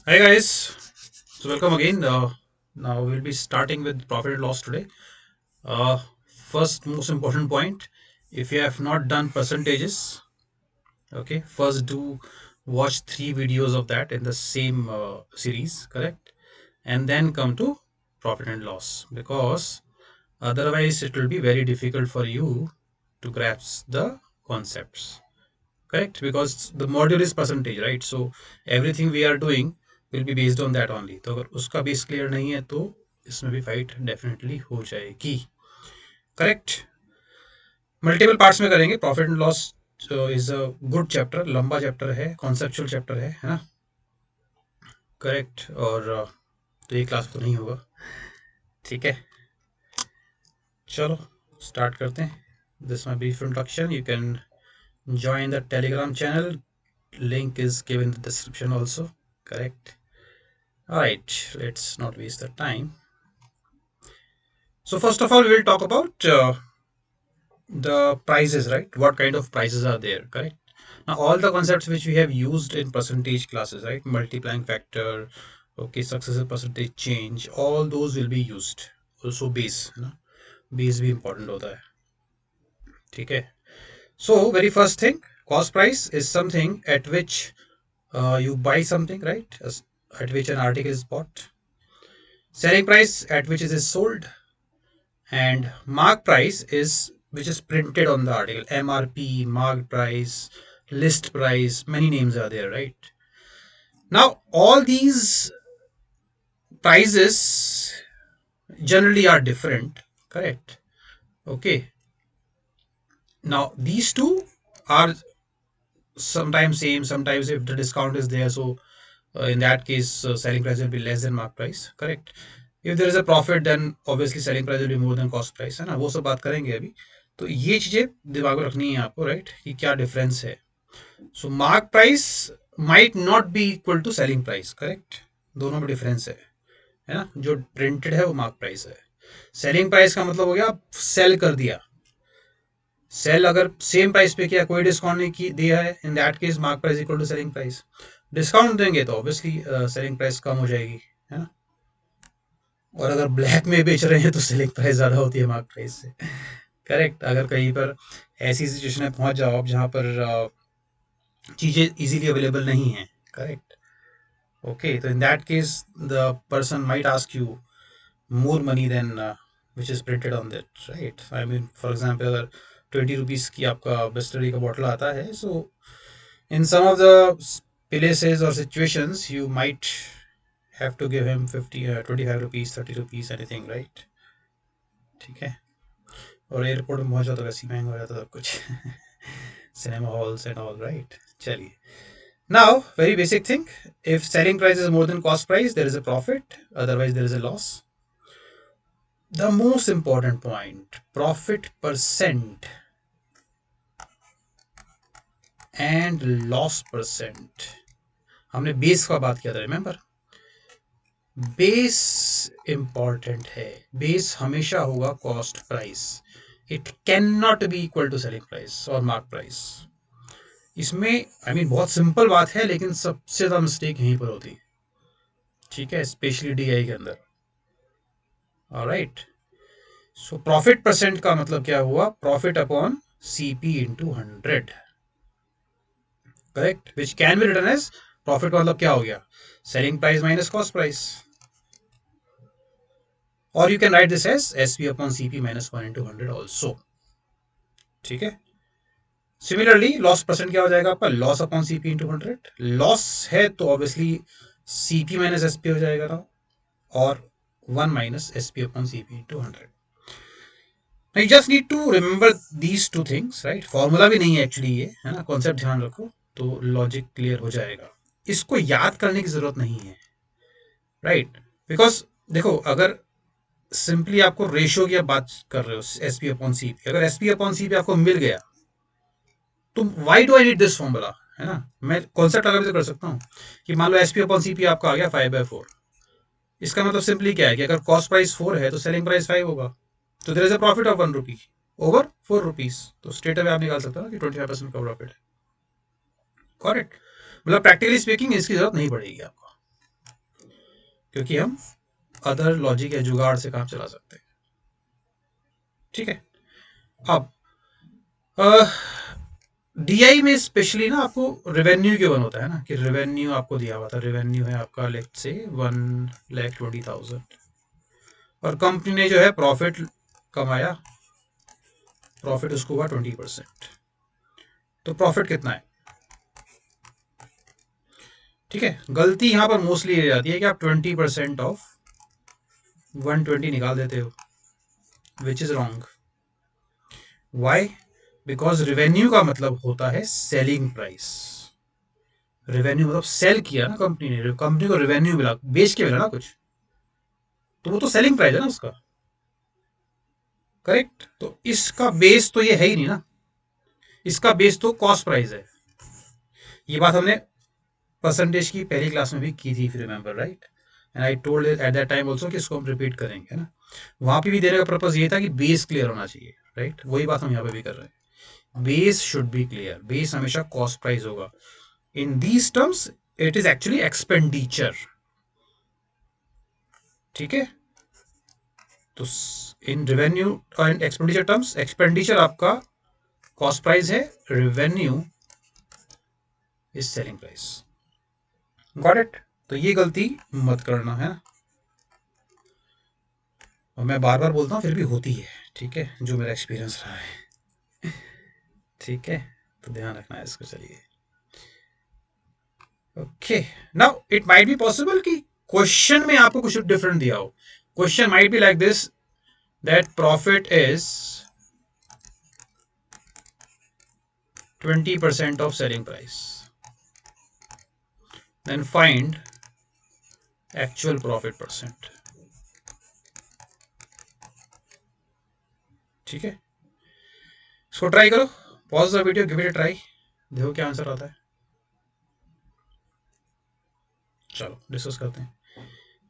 Hi guys, so welcome again. Now we'll be starting with profit and loss today. First, most important point: if you have not done percentages, okay, first do watch 3 videos of that in the same series, correct? And then come to profit and loss because otherwise it will be very difficult for you to grasp the concepts. Correct, because the module is percentage, right? So everything we are doing will be based on that only. तो अगर उसका base clear नहीं है तो इसमें भी fight definitely हो जाएगी. करेक्ट. मल्टीपल पार्ट्स में करेंगे. Profit and loss is a good chapter, लंबा चैप्टर है, कॉन्सेप्चुअल चैप्टर है ना. करेक्ट. और तो ये क्लास तो नहीं होगा. ठीक है, चलो स्टार्ट करते हैं. This my brief introduction. You can join the telegram channel. Link is given in the description also. Correct. All right, let's not waste the time. So first of all, we will talk about the prices, right? What kind of prices are there, correct? Now, all the concepts which we have used in percentage classes, right? Multiplying factor, okay, successive percentage change, all those will be used. Also base, है ना? Base भी important होता है. ठीक है. So very first thing, cost price is something at which you buy something, right? At which an article is bought. Selling price at which it is sold, and mark price is which is printed on the article. MRP, mark price, list price, many names are there, right? Now all these prices generally are different, correct? Okay, now these two are sometimes same, sometimes if the discount is there, so in that case selling price will be less than mark price, correct? If there is a profit then obviously selling price will be more than cost price, है ना. वो सब बात करेंगे अभी. तो ये चीजें दिमाग में रखनी है आपको, राइट, कि क्या डिफरेंस है. So mark price might not be equal to selling price, correct. दोनों में डिफरेंस है ना. जो प्रिंटेड है वो मार्क प्राइस है. सेलिंग प्राइस का मतलब हो गया सेल कर दिया. सेल अगर सेम प्राइस पे किया, कोई डिस्काउंट नहीं की दिया है, in that case mark price equal to selling price. Discount देंगे तो ऑब्वियसली सेलिंग प्राइस कम हो जाएगी, है ना. और अगर ब्लैक में बेच रहे हैं तो सेलिंग प्राइस ज़्यादा होती है मार्क प्राइस से, करेक्ट. अगर कहीं पर ऐसी सिचुएशन में पहुंच जाओ आप जहां पर चीज़ें इजीली अवेलेबल नहीं है, करेक्ट. ओके, तो in that case the person might ask you more money then which is printed on that, right. I mean for example अगर 20 रुपीज़ की आपका बिस्लरी का बॉटल आता है, so in some of the places or situations you might have to give him 50 25 rupees, 30 rupees, anything, right. ठीक है. और airport में पहुंचा तो वैसे ही महंगा हो जाता सब कुछ. Cinema halls and all, right. चलिए. Now very basic thing, if selling price is more than cost price there is a profit, otherwise there is a loss. The most important point, profit percent and loss percent. हमने base का बात किया था, remember. Base important है. Base हमेशा होगा cost price. It can not be equal to selling price और mark price. इसमें आई मीन बहुत सिंपल बात है लेकिन सबसे ज़्यादा मिस्टेक यहीं पर होती है, ठीक है, स्पेशली डीआई के अंदर. ऑलराइट. सो प्रॉफिट परसेंट का मतलब क्या हुआ, profit upon CP into 100, correct, which can be written as profit का मतलब क्या हो गया, selling price minus cost price. और you can write this as SP upon CP minus 1 into 100 also. ठीक है. सिमिलरली लॉस परसेंट क्या हो जाएगा आपका, loss upon CP into 100. Loss है तो ऑब्वियसली सीपी माइनस एसपी हो जाएगा ना, और 1 minus SP upon CP into 100. You just need to remember these two things, right. Formula भी नहीं है एक्चुअली ये, है ना. कॉन्सेप्ट ध्यान रखो तो लॉजिक क्लियर हो जाएगा. इसको याद करने की जरूरत नहीं है, राइट. बिकॉज देखो, अगर सिंपली आपको रेशियो की बात कर रहे हो, एसपी अपॉन सीपी, अगर एसपी अपॉन सीपी आपको मिल गया तो why do I need this formula, है ना. मैं कॉन्सेप्ट अगर भी तो कर सकता हूँ कि मान लो एसपी अपॉन सीपी आपका आ गया 5/4. इसका मतलब सिंपली क्या है कि अगर कॉस्ट प्राइस 4 है तो सेलिंग प्राइस 5 होगा, तो there is a profit of 1 rupee over 4 rupees. तो स्ट्रेट अवे आप निकाल सकते हो ना कि 25% का प्रॉफिट है, करेक्ट. मतलब प्रैक्टिकली स्पीकिंग इसकी जरूरत नहीं पड़ेगी आपको. क्योंकि हम अदर लॉजिक या जुगाड़ से काम चला सकते हैं। ठीक है। अब डीआई में स्पेशली ना आपको रेवेन्यू गिवन होता है ना, कि रेवेन्यू आपको दिया हुआ था, रेवेन्यू है आपका लेट्स से 1,20,000 और कंपनी ने जो है प्रॉफिट कमाया, प्रॉफिट उसको हुआ 20%। तो प्रॉफिट कितना है? ठीक है, गलती यहां पर मोस्टली ये जाती है कि आप 20% ऑफ 120 निकाल देते हो, which is wrong. Why? Because revenue का मतलब होता है सेलिंग प्राइस। रेवेन्यू मतलब सेल किया ना कंपनी ने, कंपनी को रेवेन्यू मिला, बेच के मिला ना कुछ, तो वो तो सेलिंग प्राइस है ना उसका। करेक्ट। तो इसका बेस तो ये है ही नहीं ना, इसका बेस तो कॉस्ट प्राइस है। ये बात हमने परसेंटेज की पहली क्लास में भी की थी, if you remember right. And I told at that time also कि इसको हम रिपीट करेंगे, है ना। वहां पे भी देने का पर्पज ये था कि बेस क्लियर होना चाहिए, राइट। वही बात हम यहाँ पे भी कर रहे हैं, base should be clear, base हमेशा कॉस्ट प्राइस होगा। In these terms it is actually expenditure. ठीक है। तो in revenue and expenditure terms, expenditure आपका कॉस्ट प्राइस है, revenue is selling price. Got it. तो ये गलती मत करना है, और मैं बार बार बोलता हूँ फिर भी होती है। ठीक है, जो मेरा एक्सपीरियंस रहा है। ठीक है, तो ध्यान रखना है इसको। चलिए, okay. Now it might be possible कि क्वेश्चन में आपको कुछ डिफरेंट दिया हो। Question might be like this, that profit is 20% of selling price, then find actual profit percent. ठीक है, इसको ट्राई करो, pause the video, give it a try, देखो क्या आंसर आता है। चलो डिस्कस करते हैं।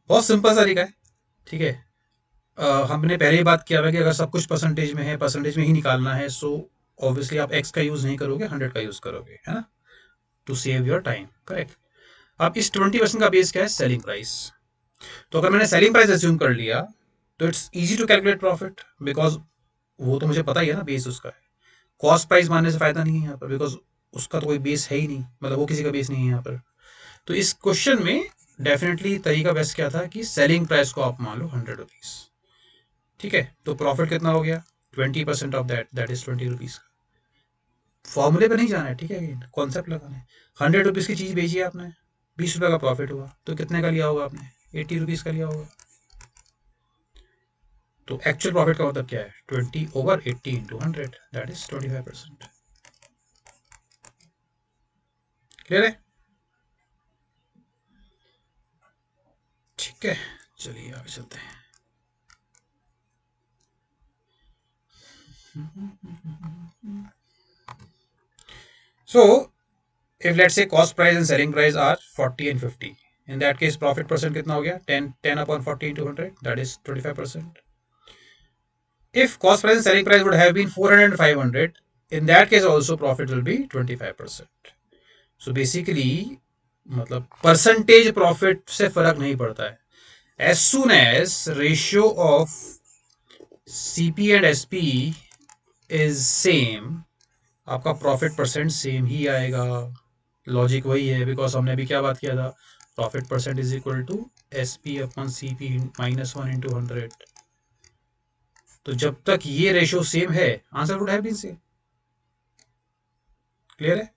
बहुत सिंपल सा तरीका है। ठीक है। हमने पहले ही बात किया हुआ कि अगर सब कुछ परसेंटेज में है, परसेंटेज में ही निकालना है, सो ऑब्वियसली आप एक्स का यूज नहीं करोगे, 100 का यूज करोगे, है ना, to save your time. Correct. अब इस 20% का बेस क्या है? Selling price. तो अगर मैंने सेलिंग प्राइस एज्यूम कर लिया, तो it's easy to calculate profit, because वो तो मुझे पता ही है ना, बेस उसका है। कॉस्ट प्राइस मानने से फायदा नहीं है यहाँ पर, बिकॉज उसका तो कोई बेस है ही नहीं, मतलब वो किसी का बेस नहीं है यहाँ पर। तो इस क्वेश्चन में डेफिनेटली तरीका बेस्ट क्या था कि सेलिंग प्राइस को आप मान लो 100 रुपीज। ठीक है, तो प्रॉफिट कितना हो गया? 20% of that, that is 20 rupees का। फॉर्मूले पे नहीं जाना है, ठीक है, कॉन्सेप्ट लगाना है। 100 रुपीज की चीज बेची आपने, 20 रुपए का प्रॉफिट हुआ, तो कितने का लिया होगा आपने? 80 रुपीज का लिया होगा। तो एक्चुअल प्रॉफिट का मतलब क्या है? 20/80 × 100, दैट इज 25%। क्लियर है? ठीक है, चलिए आगे चलते हैं। So, if let's say cost price and selling price are 40 and 50, in that case profit percent कितना हो गया? 10 upon 40 into 100, that is 25%. If cost price and selling price would have been 400 and 500, in that case also profit will be 25%. So basically मतलब percentage profit से फर्क नहीं पड़ता है, as soon as ratio of CP and SP is same, आपका profit percent same ही आएगा। Logic वही है, बिकॉज हमने अभी क्या बात किया था? Profit percent is equal to S P upon C P -1 × 100। तो जब तक ये रेशियो सेम है, answer would have been same. Clear है?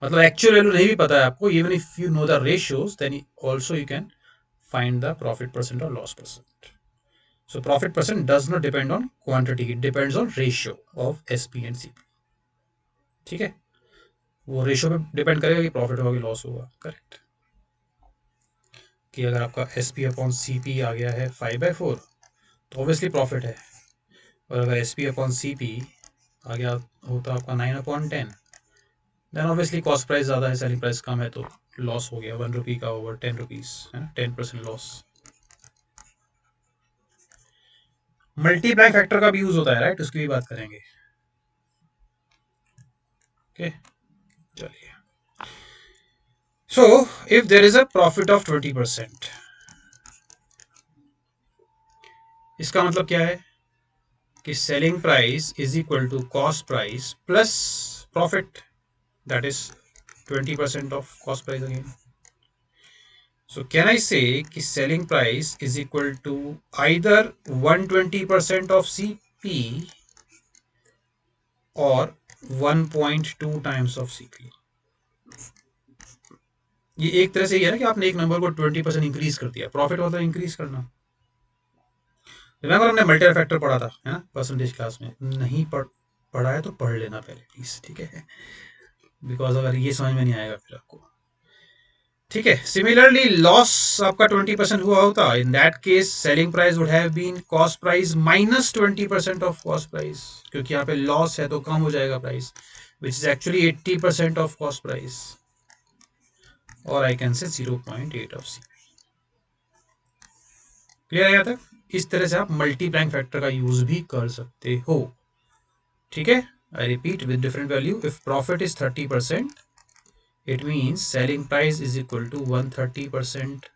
मतलब एक्चुअल वैल्यू नहीं भी पता है आपको, even if you know the ratios, then also you can find the profit percent or loss percent. So profit percent does not depend on quantity, it depends on ratio of SP and CP. ठीक है, वो ratio पे depend करेगा कि profit होगा कि loss होगा। Correct. कि अगर आपका S P upon C P आ गया है 5/4, तो ऑब्वियसली प्रॉफिट है। और अगर S P upon C P आ गया होता आपका 9/10, देन ऑब्वियसली कॉस्ट प्राइस ज़्यादा है, सेलिंग प्राइस कम है, तो लॉस हो गया 1 रुपी का ओवर 10 रुपीज, है ना, 10% लॉस। मल्टीप्लाई फैक्टर का भी यूज होता है, राइट, उसकी भी बात करेंगे। ओके, चलिए। So if there is a profit of 20%, इसका मतलब क्या है कि selling price is equal to cost price plus profit, that is 20% of cost price again. So can I say कि selling price is equal to either 120% of CP or 1.2 times of CP. ये एक तरह से ये है ना कि आपने एक नंबर को 20% इंक्रीज कर दिया. प्रॉफिट मतलब इंक्रीज करना. रिमेंबर हमने मल्टीप्लाई फैक्टर पढ़ा था, है ना, परसेंटेज क्लास में. नहीं पढ़ा है तो पढ़ लेना पहले प्लीज, ठीक है, बिकॉज अगर ये समझ में नहीं आएगा फिर आपको. ठीक है. सिमिलरली लॉस आपका 20% हुआ होता, in that case selling price would have been cost price minus 20% of cost price, क्योंकि यहाँ पे लॉस है तो कम हो जाएगा price, which is actually 80% of cost price, और I can say 0.8 of C. Clear है यहाँ तक? इस तरह से आप मल्टीप्लाइंग फैक्टर का यूज भी कर सकते हो. ठीक है. I repeat with different value. If profit is 30%, it means selling price is equal to 130%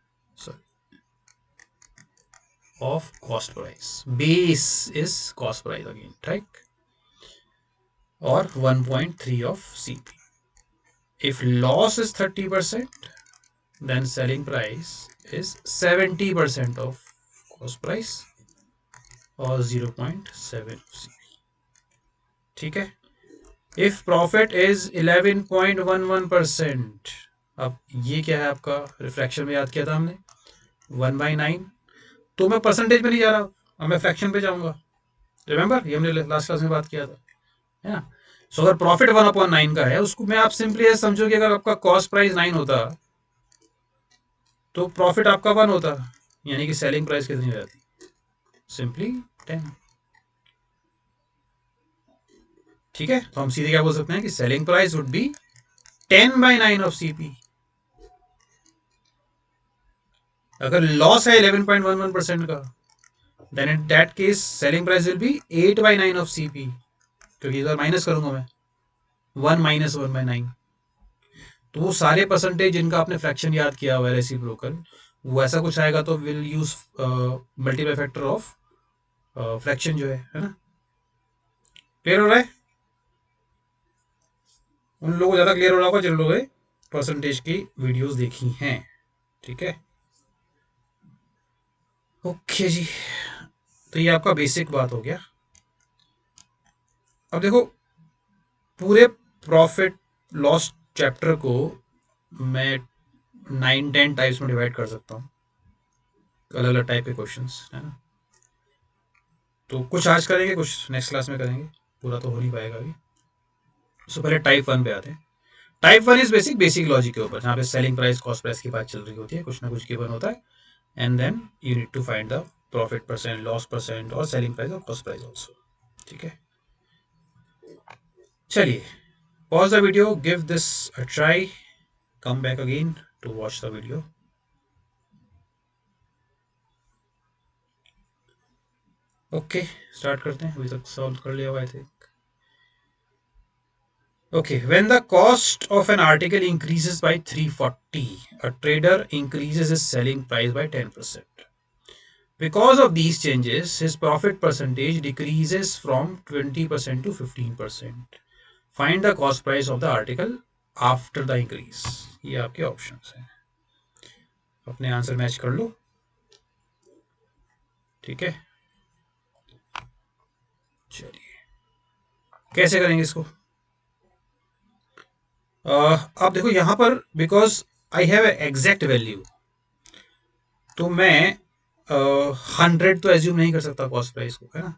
of cost price. Base is cost price again, right? Or 1.3 of CP. If loss is 30%, then selling price is 70% of cost price or 0.7 of CP. ठीक है. If profit is 11.11%, अब ये क्या है आपका, refraction में याद किया था हमने 1/9, तो मैं परसेंटेज पे नहीं जा रहा, अब मैं फ्रैक्शन पे जाऊंगा. रिमेंबर ये हमने लास्ट क्लास में बात किया था, है ना. सो अगर प्रॉफिट 1/9 का है, उसको मैं आप सिंपली ऐसे समझो कि अगर आपका कॉस्ट प्राइस 9 होता तो प्रॉफिट आपका 1 होता, यानी कि सेलिंग प्राइस कितनी हो जाती, सिंपली 10. ठीक है. तो हम सीधे क्या बोल सकते हैं कि selling price would be 10/9 of CP. अगर लॉस है 11.11% का, then in that case selling price will be 8/9 of CP, क्योंकि इधर माइनस करूंगा मैं 1 माइनस 1/9. तो वो सारे परसेंटेज जिनका आपने फ्रैक्शन याद किया हुआ है रेसिप्रोकल, वो ऐसा कुछ आएगा तो will use multiply factor of fraction जो है ना. क्लियर हो रहा है? उन लोगों को ज्यादा क्लियर हो रहा होगा जिन लोगों ने परसेंटेज की वीडियोस देखी हैं. ठीक है. ओके जी. तो ये आपका बेसिक बात हो गया. अब देखो, पूरे प्रॉफिट लॉस चैप्टर को मैं 9-10 टाइप्स में डिवाइड कर सकता हूँ, अलग अलग टाइप के क्वेश्चंस, है ना. तो कुछ आज करेंगे, कुछ नेक्स्ट क्लास में करेंगे, पूरा तो हो नहीं पाएगा अभी. सो पहले टाइप 1 पे आते हैं. टाइप 1 इज बेसिक लॉजिक के ऊपर, जहाँ पे सेलिंग प्राइस कॉस्ट प्राइस की बात चल रही होती है, कुछ ना कुछ गिवन होता है, and then you need to find the profit percent, loss percent और सेलिंग प्राइस और कॉस्ट प्राइस ऑल्सो. ठीक है. चलिए, pause the video, give this a try, come back again to watch the video. Okay, start करते हैं. अभी तक solve कर लिया हुआ I think. Okay. When the cost of an article increases by 340, a trader increases his selling price by 10%. Because of these changes, his profit percentage decreases from 20% to 15%. Find the cost price of the article after the increase. ये आपके options हैं, अपने answer match कर लो. ठीक है. चलिए, कैसे करेंगे इसको. अब देखो यहाँ पर, because I have exact value, तो मैं 100 तो एज्यूम नहीं कर सकता कॉस्ट प्राइस को, है ना.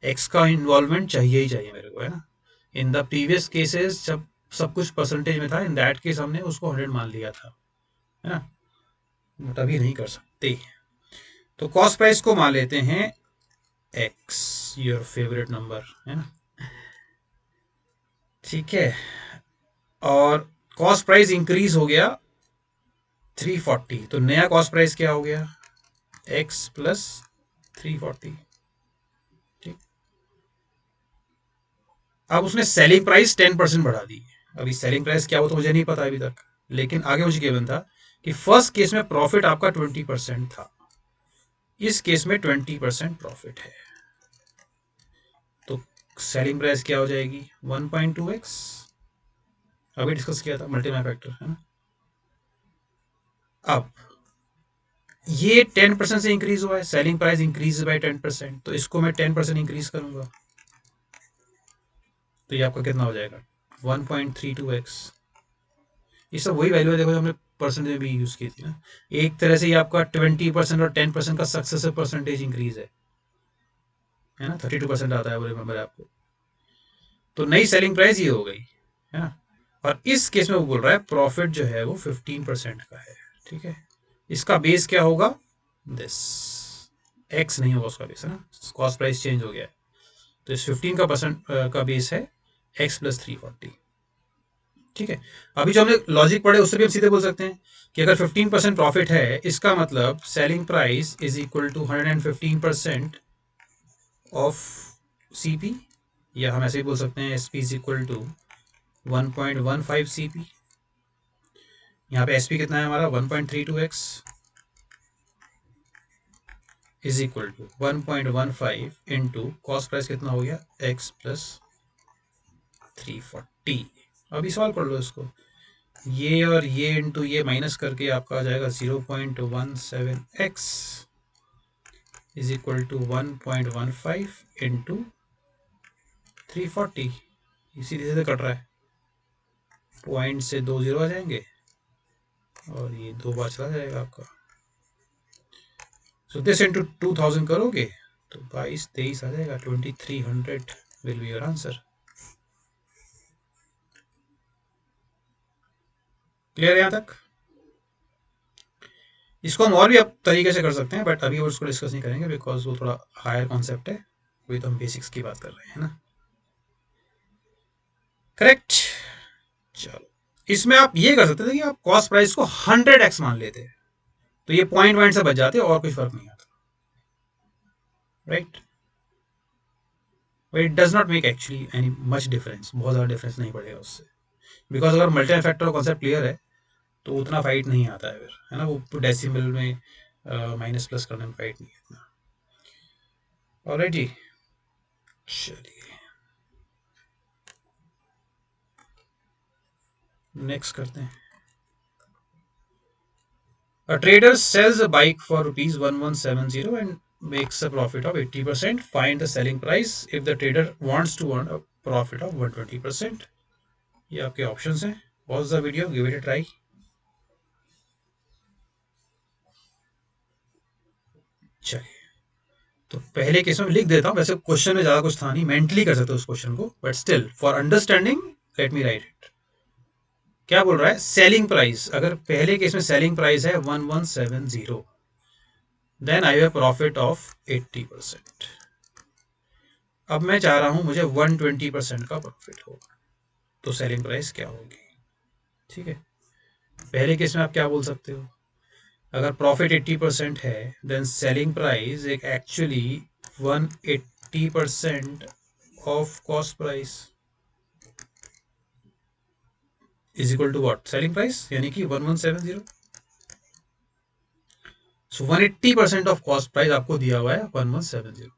एक्स का इन्वॉल्वमेंट चाहिए ही चाहिए मेरे को, है ना. इन द प्रीवियस केसेस जब सब कुछ परसेंटेज में था, इन दैट केस हमने उसको 100 मान लिया था, है ना. बट अभी नहीं कर सकते, तो कॉस्ट प्राइस को मान लेते हैं एक्स, योर फेवरेट नंबर, है ना. ठीक है. और कॉस्ट प्राइस इंक्रीज हो गया 340, तो नया कॉस्ट प्राइस क्या हो गया, एक्स प्लस 340. ठीक. अब उसने सेलिंग प्राइस 10% बढ़ा दी. अभी सेलिंग प्राइस क्या हो तो मुझे नहीं पता अभी तक, लेकिन आगे मुझे गिवन था कि फर्स्ट केस में प्रॉफिट आपका 20% था. इस केस में 20% प्रॉफिट है, तो सेलिंग प्राइस क्या हो जाएगी 1.2x, अभी डिस्कस किया था मल्टीप्लाई फैक्टर है ना। अब ये 10% से इंक्रीज हुआ है, सेलिंग प्राइस इंक्रीज बाय 10%, तो इसको मैं 10% इंक्रीज करूंगा, तो ये आपका कितना हो जाएगा 1.32x। ये सब वही वैल्यू है, देखो जो हमने परसेंटेज भी यूज की थी ना। एक तरह से ये आपका 20% और 10% का सक्सेसिव परसेंटेज इंक्रीज है ना, 32% आता है वो, रिमेंबर आपको। तो नई सेलिंग प्राइस ये हो गई है ना। और इस केस में वो बोल रहा है प्रॉफिट जो है वो 15% का है, ठीक है। इसका बेस क्या होगा, दिस एक्स नहीं होगा उसका बेस है ना, कॉस्ट प्राइस चेंज हो गया है, तो इस 15 का परसेंट का बेस है एक्स प्लस 340, ठीक है। अभी जो हमने लॉजिक पढ़े उससे भी हम सीधे बोल सकते हैं कि अगर 15% प्रॉफिट है, इसका मतलब selling price is equal to 115% of CP, या हम ऐसे ही बोल सकते हैं SP is equal to 1.15 CP. यहाँ पे एसपी कितना है हमारा 1.32x is equal to 1.15 into cost price कितना हो गया x प्लस 340। अभी सॉल्व कर लो इसको, ये और ये इंटू ये माइनस करके आपका आ जाएगा 0.17x is equal to 1.15 into 340। इसी तरह से कट रहा है, पॉइंट से 2 जीरो आ जाएंगे और ये 2 बार चला जाएगा आपका। सो दिस इंटू 2000 करोगे तो 22-23 आ जाएगा, 2300 will be your answer. Clear है यहाँ तक? इसको हम और भी अब तरीके से कर सकते हैं, बट अभी उसको डिस्कस नहीं करेंगे बिकॉज वो थोड़ा हायर कॉन्सेप्ट है, अभी तो हम बेसिक्स की बात कर रहे हैं ना। करेक्ट। चलो, इसमें आप ये कर सकते थे कि आप कॉस्ट प्राइस को 100x मान लेते, तो ये पॉइंट पॉइंट से बच जाते और कोई फर्क नहीं आता, right. But it does not make actually any much difference, बहुत ज़्यादा डिफरेंस नहीं पड़ेगा उससे, बिकॉज अगर मल्टी फैक्टर कॉन्सेप्ट क्लियर है तो उतना फाइट नहीं आता है फिर, है ना। वो डेसिमल में माइनस प्लस करने में फाइट नहीं है इतना। ऑलराइट जी, चलिए नेक्स्ट करते हैं। A trader sells a bike for rupees 1170 and makes a profit of 80%. Find the selling price if the trader wants to earn a profit of 120%. ये आपके ऑप्शंस हैं। Pause the video, give it a try. चलिए, तो पहले case में लिख देता हूँ, वैसे क्वेश्चन में ज्यादा कुछ था नहीं, मेंटली कर सकते हो उस क्वेश्चन को, but still for understanding let me right it. क्या बोल रहा है, सेलिंग प्राइस, अगर पहले केस में सेलिंग प्राइस है 1170, then I have profit of 80%। अब मैं चाह रहा हूं मुझे 120% का प्रॉफिट हो, तो सेलिंग प्राइस क्या होगी, ठीक है। पहले केस में आप क्या बोल सकते हो, अगर प्रॉफिट 80% है देन सेलिंग प्राइस एक actually 180% of cost price is equal to what, selling price, यानी कि 1170। सो 180% ऑफ कॉस्ट प्राइस आपको दिया हुआ है 1170।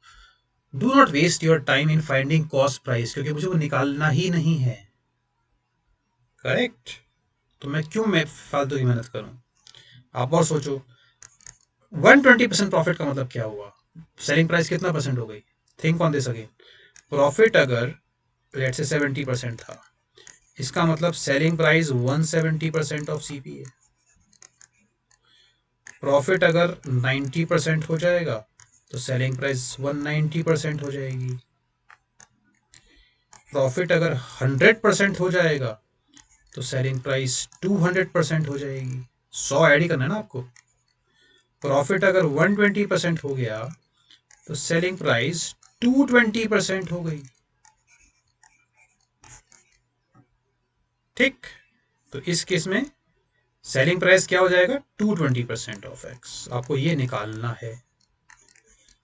Do not waste your time in finding cost price, क्योंकि मुझे वो निकालना ही नहीं है, करेक्ट। तो मैं फालतू की मेहनत करूं। आप और सोचो, 120% प्रॉफिट का मतलब क्या हुआ, सेलिंग प्राइस कितना परसेंट हो गई, think on this again. Profit अगर लेट्स से 70% था, इसका मतलब सेलिंग प्राइस 170% ऑफ सीपी है। प्रॉफिट अगर 90% हो जाएगा तो सेलिंग प्राइस 190% हो जाएगी। प्रॉफिट अगर 100% हो जाएगा तो सेलिंग प्राइस 200% हो जाएगी। 100 ऐड ही करना है ना आपको। प्रॉफिट अगर 120% हो गया तो सेलिंग प्राइस 220% हो गई, ठीक। तो इस केस में सेलिंग प्राइस क्या हो जाएगा 220% ऑफ एक्स, आपको ये निकालना है।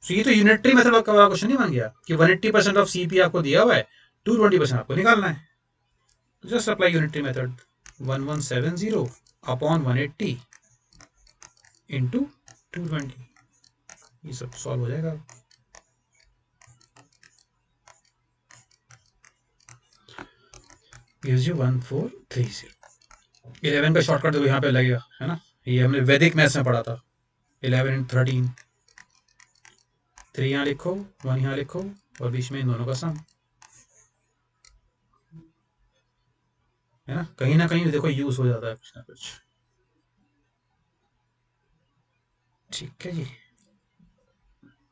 तो ये तो यूनिटरी मेथड का क्वेश्चन नहीं बन गया कि 180% ऑफ सीपी आपको दिया हुआ है, 220% आपको निकालना है। तो just apply unitary method, 1170 upon 180 into 220। ये सब सॉल्व हो जाएगा। gives you 1430। 11 का शॉर्टकट देखो यहाँ पे लगेगा, है ना, ये हमने वैदिक मैथ्स में पढ़ा था। 11 and 13, 3 यहाँ लिखो, 1 यहाँ लिखो, और बीच में इन दोनों का सम, है ना कहीं देखो यूज हो जाता है कुछ ना कुछ। ठीक है जी,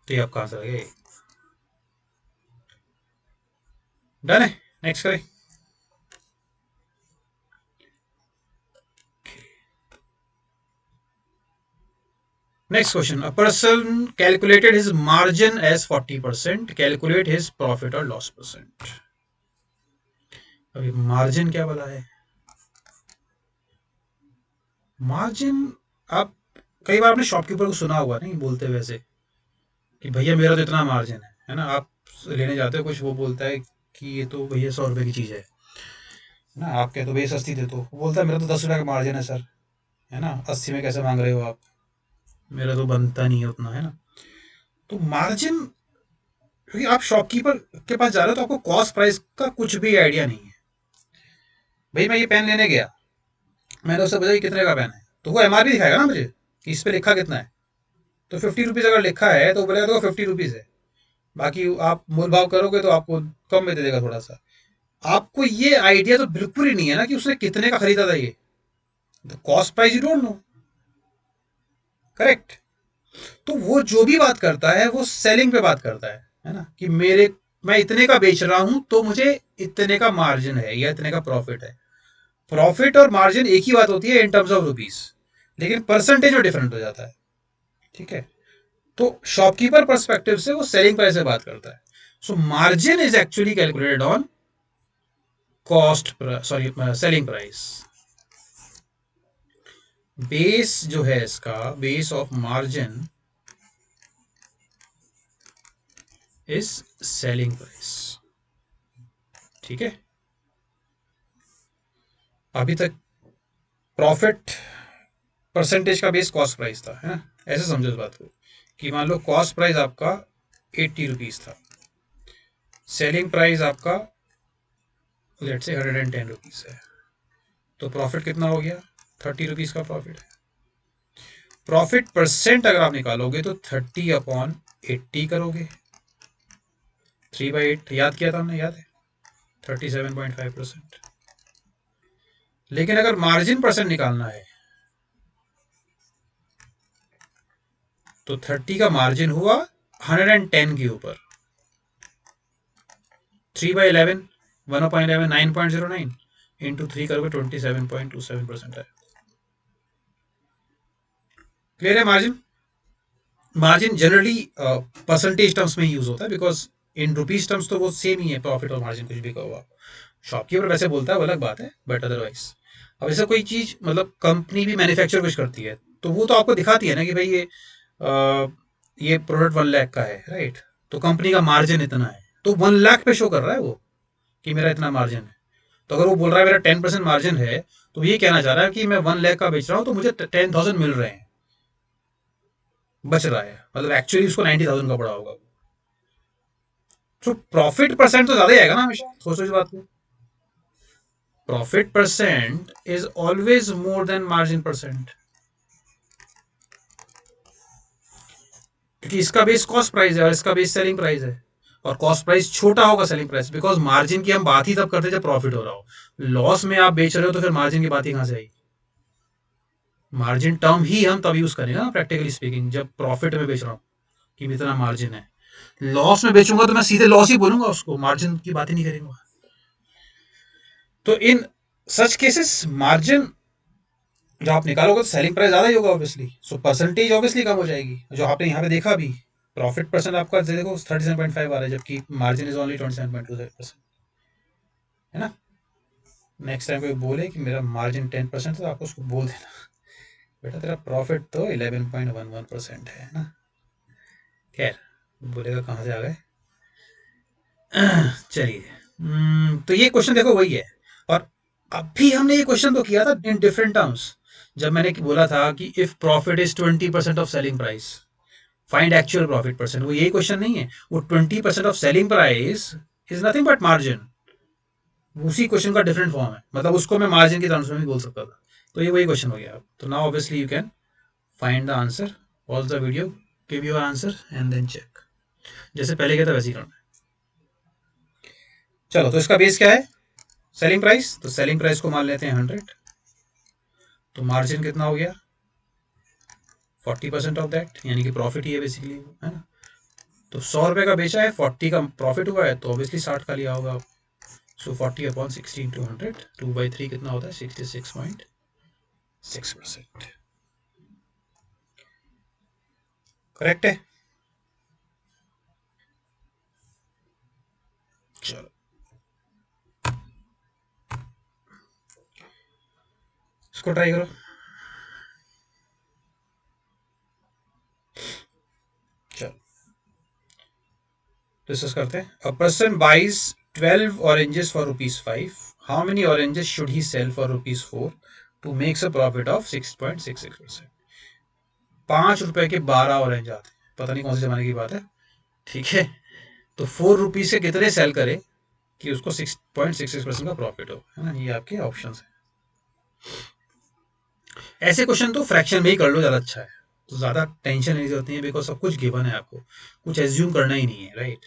तो ये आप कहाँ से आ गए, डन है। नेक्स्ट करें। Next question. A person calculated his margin as 40%. Calculate his profit or loss percent. अभी मार्जिन क्या बोला है? मार्जिन, आप कई बार आपने शॉपकीपर को सुना होगा नहीं बोलते वैसे कि भैया मेरा तो इतना मार्जिन है ना। आप लेने जाते हो कुछ, वो बोलता है कि ये तो भैया 100 रुपए की चीज है ना, आप कहते हो भैया सस्ती दे, तो वो बोलता है मेरा तो 10 रुपए का मार्जिन है सर, है ना, 80 में कैसे मांग रहे हो आप, मेरा तो बनता नहीं है उतना, है ना। तो मार्जिन, क्योंकि आप शॉपकीपर के पास जा रहे हो तो आपको कॉस्ट प्राइस का कुछ भी आइडिया नहीं है। भाई मैं ये पेन लेने गया, मैंने उससे पूछा कितने का पेन है, तो वो एमआरपी दिखाएगा ना मुझे कि इस पे लिखा कितना है। तो 50 रुपीज़ अगर लिखा है तो बोलेगा तो 50 रुपीज़ है, बाकी आप मोल भाव करोगे तो आपको कम में दे देगा थोड़ा सा। आपको ये आइडिया तो बिल्कुल ही नहीं है ना कि उसने कितने का खरीदा था ये, तो cost price you don't know, correct. तो वो जो भी बात करता है वो सेलिंग पे बात करता है ना, कि मैं इतने का बेच रहा हूं तो मुझे इतने का मार्जिन है या इतने का प्रॉफिट है। प्रॉफिट और मार्जिन एक ही बात होती है इन टर्म्स ऑफ रुपीस, लेकिन परसेंटेज में डिफरेंट हो जाता है, ठीक है। तो शॉपकीपर परस्पेक्टिव से वो सेलिंग प्राइस से बात करता है। So margin is actually calculated on cost, sorry selling price. Base जो है इसका, base of margin is selling price, ठीक है। अभी तक प्रॉफिट परसेंटेज का बेस कॉस्ट प्राइस था, है ना, ऐसे समझो इस बात को कि मान लो कॉस्ट प्राइस आपका 80 रुपीज था, सेलिंग प्राइस आपका लेट से 110 रुपीज है, तो प्रॉफिट कितना हो गया, 30 रुपीज का प्रॉफिट है। प्रॉफिट परसेंट अगर आप निकालोगे तो 30/80 करोगे, 3/8 याद किया था हमने, याद है, 37.5%। लेकिन अगर मार्जिन परसेंट निकालना है तो 30 का मार्जिन हुआ 110 के ऊपर, 3/11, 1/11 9.09 इंटू 3 करोगे 27.27% है। क्लियर है। Margin, margin generally percentage terms में ही यूज होता है, बिकॉज इन रुपीज टर्म्स तो वो सेम ही है, प्रॉफिट और मार्जिन कुछ भी कहो आप। शॉपकीपर वैसे बोलता है वो अलग बात है, बट अदरवाइज अब ऐसा कोई चीज, मतलब कंपनी भी मैन्युफैक्चर कुछ करती है तो वो तो आपको दिखाती है ना कि भाई ये प्रोडक्ट 1 लाख का है, राइट, तो कंपनी का मार्जिन इतना है, तो 1 लाख पे शो कर रहा है वो कि मेरा इतना मार्जिन है। तो अगर वो बोल रहा है मेरा 10% मार्जिन है, तो ये कहना चाह रहा है कि मैं 1 लाख का बेच रहा हूँ तो मुझे 10,000 मिल रहे हैं, बच रहा है, मतलब एक्चुअली उसको 90,000 का पड़ा होगा। तो प्रॉफिट परसेंट तो ज्यादा ही आएगा ना, हमेशा सोचो इस बात को। Profit percent is always more than margin percent, क्योंकि इसका बेस कॉस्ट प्राइस है और इसका बेस सेलिंग प्राइस है, और कॉस्ट प्राइस छोटा होगा सेलिंग प्राइस, बिकॉज मार्जिन की हम बात ही तब करते जब प्रॉफिट हो रहा हो। लॉस में आप बेच रहे हो तो फिर मार्जिन की बात ही कहां से आई। मार्जिन टर्म ही हम तब यूज करेंगे ना प्रैक्टिकली स्पीकिंग, जब प्रॉफिट में बेच रहा हूँ कि इतना मार्जिन है। लॉस में बेचूंगा तो मैं सीधे लॉस ही बोलूंगा, उसको मार्जिन की बात ही नहीं करेंगे। तो इन सच केसेस मार्जिन जो आप निकालोगे तो सेलिंग प्राइस ज्यादा ही होगा ऑब्वियसली, सो परसेंटेज ऑब्वियसली कम हो जाएगी, जो आपने यहाँ पे देखा भी। प्रॉफिट परसेंट आपका देखो 37.5 आ रहा है, जबकि मार्जिन इज ओनली 27.27%, है ना। नेक्स्ट टाइम कोई बोले कि मेरा मार्जिन 10% है तो आपको उसको बोल देना बेटा तेरा प्रॉफिट तो 11.11% है ना। खैर, बोलेगा कहाँ से आ गए। चलिए, तो ये क्वेश्चन देखो वही है, और अभी हमने ये क्वेश्चन तो किया था इन डिफरेंट टर्म्स, जब मैंने बोला था कि if profit is 20% of selling price, find actual profit percent, वो यही क्वेश्चन नहीं है, वो 20% of selling price is nothing but margin. उसी क्वेश्चन का डिफरेंट फॉर्म है, मतलब उसको मैं मार्जिन के टर्म्स में भी बोल सकता था। तो ये वही क्वेश्चन हो गया। तो now obviously you can find the answer, pause the video, give your answer and then check. जैसे पहले किया था वैसे ही करना है। चलो, तो इसका बेस क्या है? Selling price. तो सेलिंग प्राइस को मान लेते हैं 100। तो मार्जिन कितना हो गया? 40% ऑफ दैट, यानी कि प्रॉफिट ही है बेसिकली, है ना। तो 100 रुपए का बेचा है, 40 का प्रॉफिट हुआ है, तो ऑब्वियसली 60 का लिया होगा। सो 40/16 × 100, 2/3 कितना होता है? 66.6%। करेक्ट है। चलो, इसको ट्राई करो। चलो डिस्कस करते हैं। A person buys 12 oranges for ₹5। How many oranges should he sell for ₹4 to makes a profit of 6.66%? ₹5 के 12 ऑरेंज आते हैं, पता नहीं कौन से जमाने की बात है, ठीक है। तो ₹4 के कितने सेल करे कि उसको 6.66% का प्रॉफिट हो, है ना। ये आपके ऑप्शन है। ऐसे क्वेश्चन तो फ्रैक्शन में ही कर लो, ज्यादा अच्छा है। तो ज्यादा टेंशन नहीं होती है, बिकॉज सब कुछ गिवन है, आपको कुछ एज्यूम करना ही नहीं है, राइट।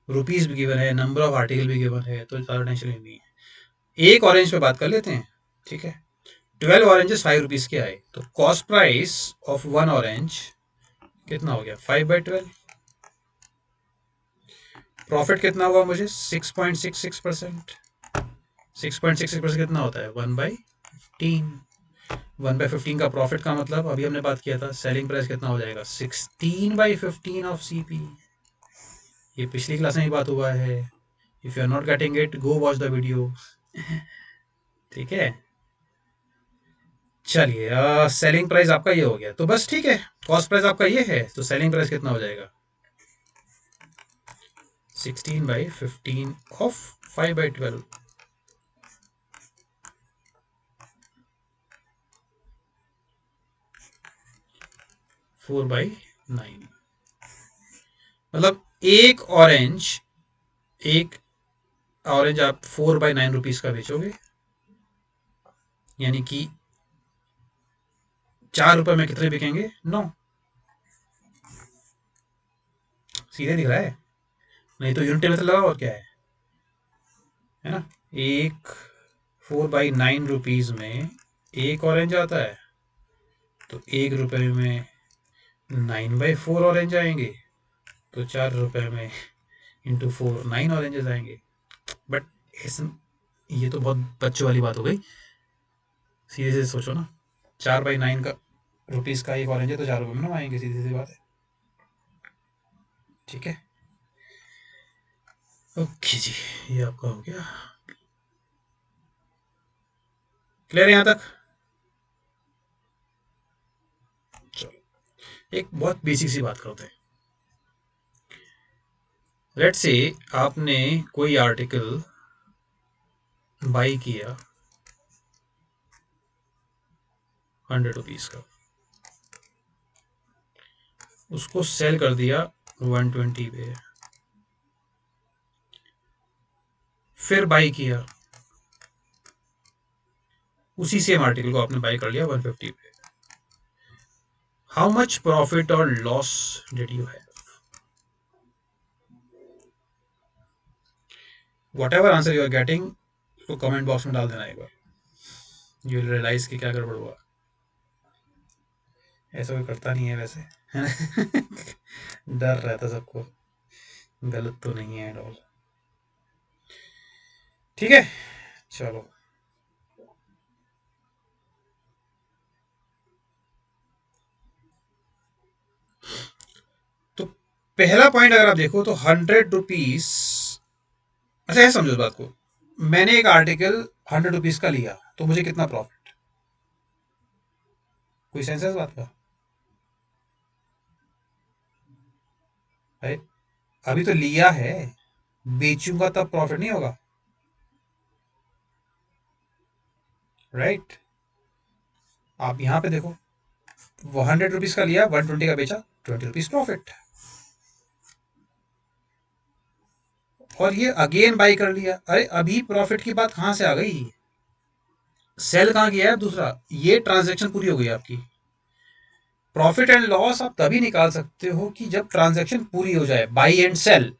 रुपीज भी गिवन है, नंबर ऑफ आर्टिकल भी गिवन है, तो ज्यादा टेंशन नहीं है। एक ऑरेंज पे बात कर लेते हैं, ठीक है। 12 ऑरेंजेस ₹5 के आए, तो cost price of one orange कितना हो गया? 5/12। प्रॉफिट कितना हुआ मुझे? 6.66%। 6.66% कितना होता है? 1/15। 1/15 का प्रॉफिट का मतलब अभी हमने बात किया था, सेलिंग प्राइस कितना हो जाएगा? 16/15 ऑफ सीपी। ये पिछली क्लास में ही बात हुआ है। If you are not getting it, go watch the video. ठीक है। चलिए, सेलिंग प्राइस आपका ये हो गया, तो बस ठीक है। कॉस्ट प्राइस आपका ये है, तो सेलिंग प्राइस कितना हो जाएगा? 16/15 ऑफ 5/12। 4/9। मतलब एक ऑरेंज आप 4/9 का बेचोगे, यानी कि ₹4 में कितने बिकेंगे? 9। सीधे दिख रहा है, नहीं तो यूनिट मेथड लगाओ, और क्या है ना। एक 4/9 में एक ऑरेंज आता है, तो ₹1 में 9/4 ऑरेंज आएंगे, तो ₹4 में × 4 9 ऑरेंजेस आएंगे। बट ये तो बहुत बच्चों वाली बात हो गई। सीधे से सोचो ना, 4/9 का रुपीज का एक ऑरेंज है, तो ₹4 में ना आएंगे, सीधी सी बात है। ठीक है, ओके जी, ये आपका हो गया। क्लियर है यहाँ तक? चलो, एक बहुत बेसिक सी बात करते हैं। लेट्स से आपने कोई आर्टिकल बाई किया ₹100 का, उसको सेल कर दिया 120 पे, फिर बाई किया उसी सेम आर्टिकल को, आपने बाई कर लिया 150 पे। हाउ मच प्रॉफिट और loss did you have? Whatever answer you are getting, उसको कमेंट बॉक्स में डाल देना एक बार। यू विल रियलाइज कि क्या गड़बड़ हुआ। ऐसा कोई करता नहीं है वैसे, है ना। डर रहता सबको, गलत तो नहीं है एट ऑल। ठीक है, चलो। तो पहला पॉइंट अगर आप देखो तो ₹100। अच्छा, ऐसा समझो इस बात को, मैंने एक आर्टिकल ₹100 का लिया, तो मुझे कितना प्रॉफिट? कोई सेंस है इस बात का भाई? अभी तो लिया है, बेचूंगा तब प्रॉफिट नहीं होगा, राइट। आप यहां पे देखो, वो ₹100 का लिया, 120 का बेचा, ₹20 प्रॉफिट। और ये अगेन बाई कर लिया। अरे अभी प्रॉफिट की बात कहां से आ गई? सेल कहां किया है दूसरा? ये ट्रांजैक्शन पूरी हो गई आपकी। प्रॉफिट एंड लॉस आप तभी निकाल सकते हो कि जब ट्रांजैक्शन पूरी हो जाए, बाई एंड सेल।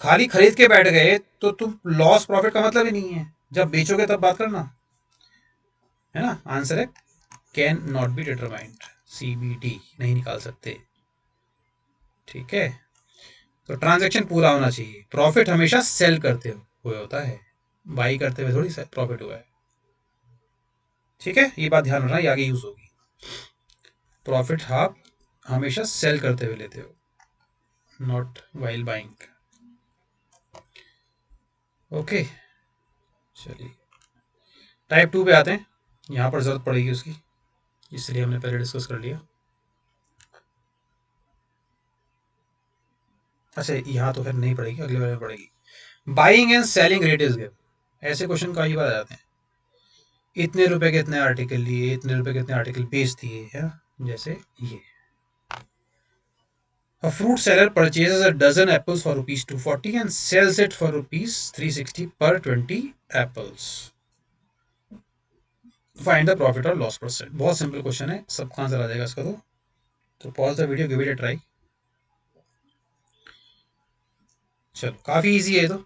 खाली खरीद के बैठ गए तो तुम लॉस प्रॉफिट का मतलब ही नहीं है। जब बेचोगे तब बात करना, है ना। आंसर है can not be determined, CBD नहीं निकाल सकते। ठीक है, तो ट्रांजैक्शन पूरा होना चाहिए। प्रॉफिट हमेशा सेल करते हुए होता है, बाई करते हुए थोड़ी प्रॉफिट हुआ है। ठीक है, ये बात ध्यान रखना, ये आगे यूज होगी। प्रॉफिट आप हमेशा सेल करते हुए लेते हो, नॉट वाइल बाइंग। ओके, चलिए टाइप 2 पे आते हैं। यहाँ पर जरूरत पड़ेगी उसकी, इसलिए हमने पहले डिस्कस कर लिया। अच्छा, यहाँ तो फिर नहीं पड़ेगी, अगले बार में पड़ेगी। Buying and selling rate is given. ऐसे क्वेश्चन कई बार आ जाते हैं। इतने रुपए के इतने आर्टिकल लिए, इतने रुपए के इतने आर्टिकल बेच दिए, है ना। जैसे ये, a fruit seller purchases a dozen apples for ₹240 and sells it for ₹360 per 20 apples. Find the profit और लॉस परसेंट। बहुत सिंपल क्वेश्चन है, सबका आंसर आ जाएगा इसका। तो pause the video, give it a try. चलो, काफी इजी है। तो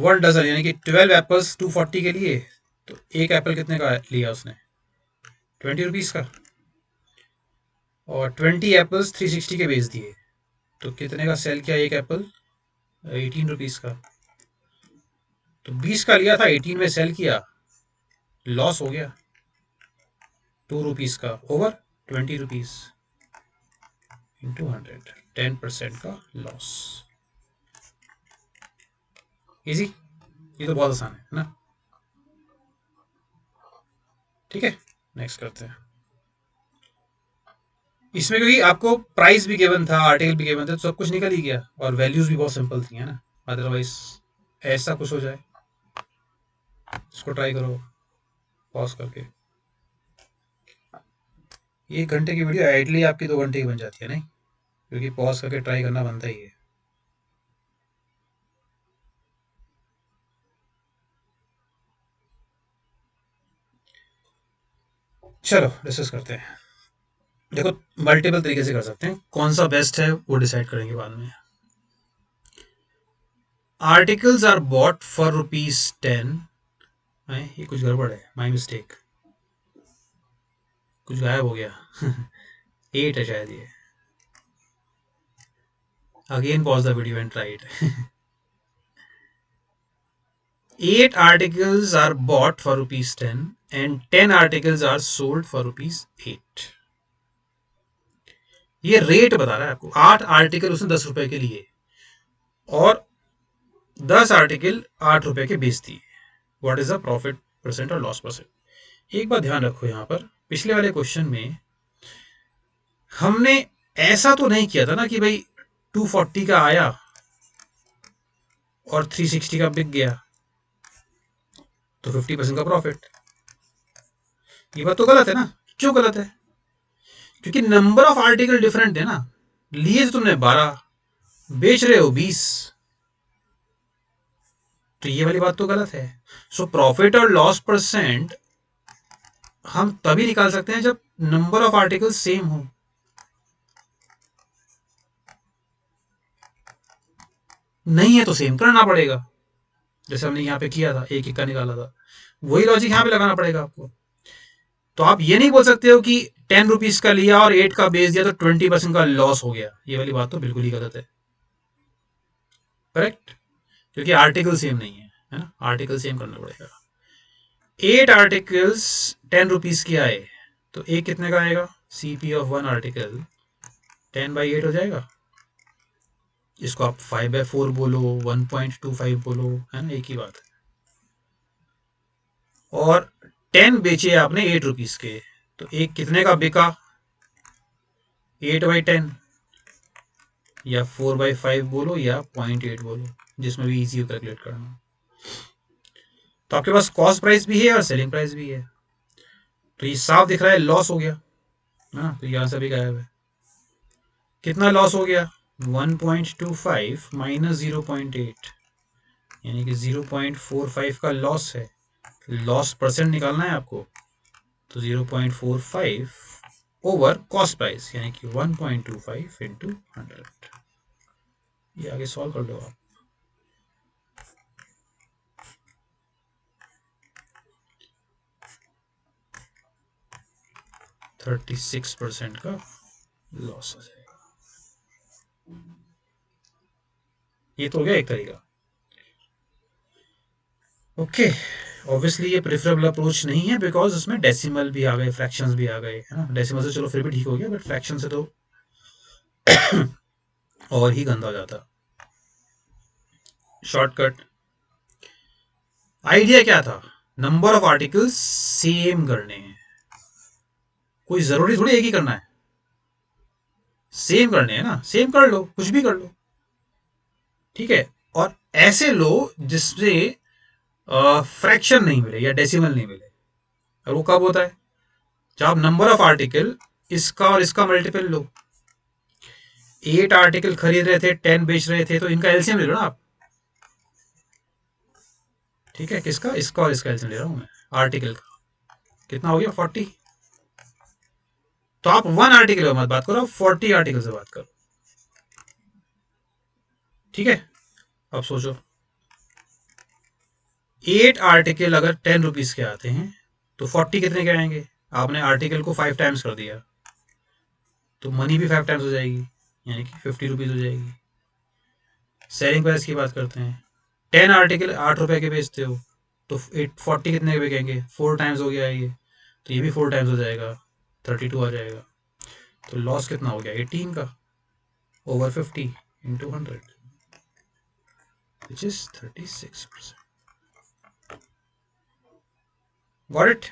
1 डजन यानी कि 12 एप्पल्स 240 के लिए। तो एक एप्पल कितने का लिया उसने? ₹20 का। और 20 एप्पल्स 360 के बेच दिए, तो कितने का सेल किया एक एप्पल? ₹18 का। तो 20 का लिया था, 18 में सेल किया, लॉस हो गया ₹2 का ओवर ₹20 इंटू 100, 10% का लॉस। इजी, ये तो बहुत आसान है ना। ठीक है, नेक्स्ट करते हैं। इसमें क्योंकि आपको प्राइस भी गिवन था, आर्टिकल भी गिवन था, तो सब कुछ निकल ही गया, और वैल्यूज भी बहुत सिंपल थी, है ना। अदरवाइज ऐसा कुछ हो जाए। इसको ट्राई करो पॉज करके। 1 घंटे की वीडियो आइडली आपकी 2 घंटे की बन जाती है, नहीं? क्योंकि पॉज करके ट्राई करना बनता ही है। चलो डिस्कस करते हैं। देखो, मल्टीपल तरीके से कर सकते हैं, कौन सा बेस्ट है वो डिसाइड करेंगे बाद में। Articles are bought for ₹10। ये कुछ गड़बड़ है, माई मिस्टेक, कुछ गायब हो गया। 8 है शायद ये। Again pause the video and try it. 8 articles are bought for ₹10 and 10 articles are sold for ₹8। ये रेट बता रहा है आपको। 8 आर्टिकल उसने ₹10 के लिए, और 10 आर्टिकल ₹8 के बेच दिए। What is the profit percent और लॉस परसेंट? एक बात ध्यान रखो, यहाँ पर पिछले वाले क्वेश्चन में हमने ऐसा तो नहीं किया था ना कि भाई 240 का आया और 360 का बिक गया, तो 50% का प्रॉफिट। ये बात तो गलत है ना। क्यों गलत है? क्योंकि नंबर ऑफ आर्टिकल डिफरेंट है ना। लिए तुमने 12, बेच रहे हो 20, तो ये वाली बात तो गलत है। सो प्रॉफिट और लॉस परसेंट हम तभी निकाल सकते हैं जब नंबर ऑफ आर्टिकल सेम हो। नहीं है तो सेम करना पड़ेगा, जैसे हमने यहाँ पे किया था, एक एक का निकाला था। वही लॉजिक यहाँ पे लगाना पड़ेगा आपको। तो आप ये नहीं बोल सकते हो कि ₹10 का लिया और 8 का बेच दिया तो 20% का लॉस हो गया। ये वाली बात तो बिल्कुल ही गलत है। करेक्ट, क्योंकि आर्टिकल सेम नहीं है ना। आर्टिकल सेम करना पड़ेगा। 8 आर्टिकल्स ₹10 के आए, तो एक कितने का आएगा? CP ऑफ 1 आर्टिकल 10/8 हो जाएगा। इसको आप 5/4 बोलो, 1.25 बोलो, है ना, एक ही बात है। और 10 बेचे आपने ₹8 के, तो एक कितने का बिका? 8/10, या 4/5 बोलो, या 0.8 बोलो, जिसमें भी इजी हो कैलकुलेट करना। तो आपके पास कॉस्ट प्राइस भी है और सेलिंग प्राइस भी है। तो ये साफ दिख रहा है लॉस हो गया ना, तो यहाँ से भी गायब है। कितना लॉस हो गया? 1.25 माइनस 0.8, यानी कि 0.45 का लॉस है। लॉस परसेंट निकालना है आपको, तो 0.45 ओवर कॉस्ट प्राइस, यानी कि 1.25 इंटू 100। ये आगे सॉल्व कर लो आप। 36% का लॉस हो जाएगा। ये तो हो गया एक तरीका। ओके, ऑब्वियसली ये प्रेफरेबल अप्रोच नहीं है, बिकॉज उसमें डेसिमल भी आ गए, फ्रैक्शंस भी आ गए, है ना। डेसिमल से चलो फिर भी ठीक हो गया, बट फ्रैक्शन से तो और ही गंदा हो जाता। शॉर्टकट आइडिया क्या था? नंबर ऑफ आर्टिकल्स सेम करने हैं, कोई जरूरी थोड़ी एक ही करना है, सेम करने हैं ना, सेम कर लो, कुछ भी कर लो, ठीक है। और ऐसे लो जिससे फ्रैक्शन नहीं मिले या डेसिमल नहीं मिले। और वो कब होता है? जब आप नंबर ऑफ आर्टिकल इसका और इसका मल्टीपल लो। 8 आर्टिकल खरीद रहे थे, 10 बेच रहे थे, तो इनका एलसीएम ले लो ना आप, ठीक है। किसका? इसका और इसका एलसीएम ले रहा हूं मैं, आर्टिकल का। कितना हो गया? 40। तो आप 1 आर्टिकल मत बात करो, आप 40 आर्टिकल से बात करो, ठीक है। अब सोचो, 8 आर्टिकल अगर 10 रुपीज के आते हैं, तो 40 कितने के आएंगे? आपने आर्टिकल को 5 टाइम्स कर दिया, तो मनी भी 5 टाइम्स हो जाएगी, यानी कि 50 रुपीज हो जाएगी। सेलिंग प्राइस की बात करते हैं, 10 आर्टिकल 8 रुपए के बेचते हो, तो 40 कितने के बिकेंगे? 4 टाइम्स हो गया ये, तो ये भी 4 टाइम्स हो जाएगा, 32 आ जाएगा। तो लॉस कितना हो गया? 18 का over 50 into 100, which is 36%। Got it?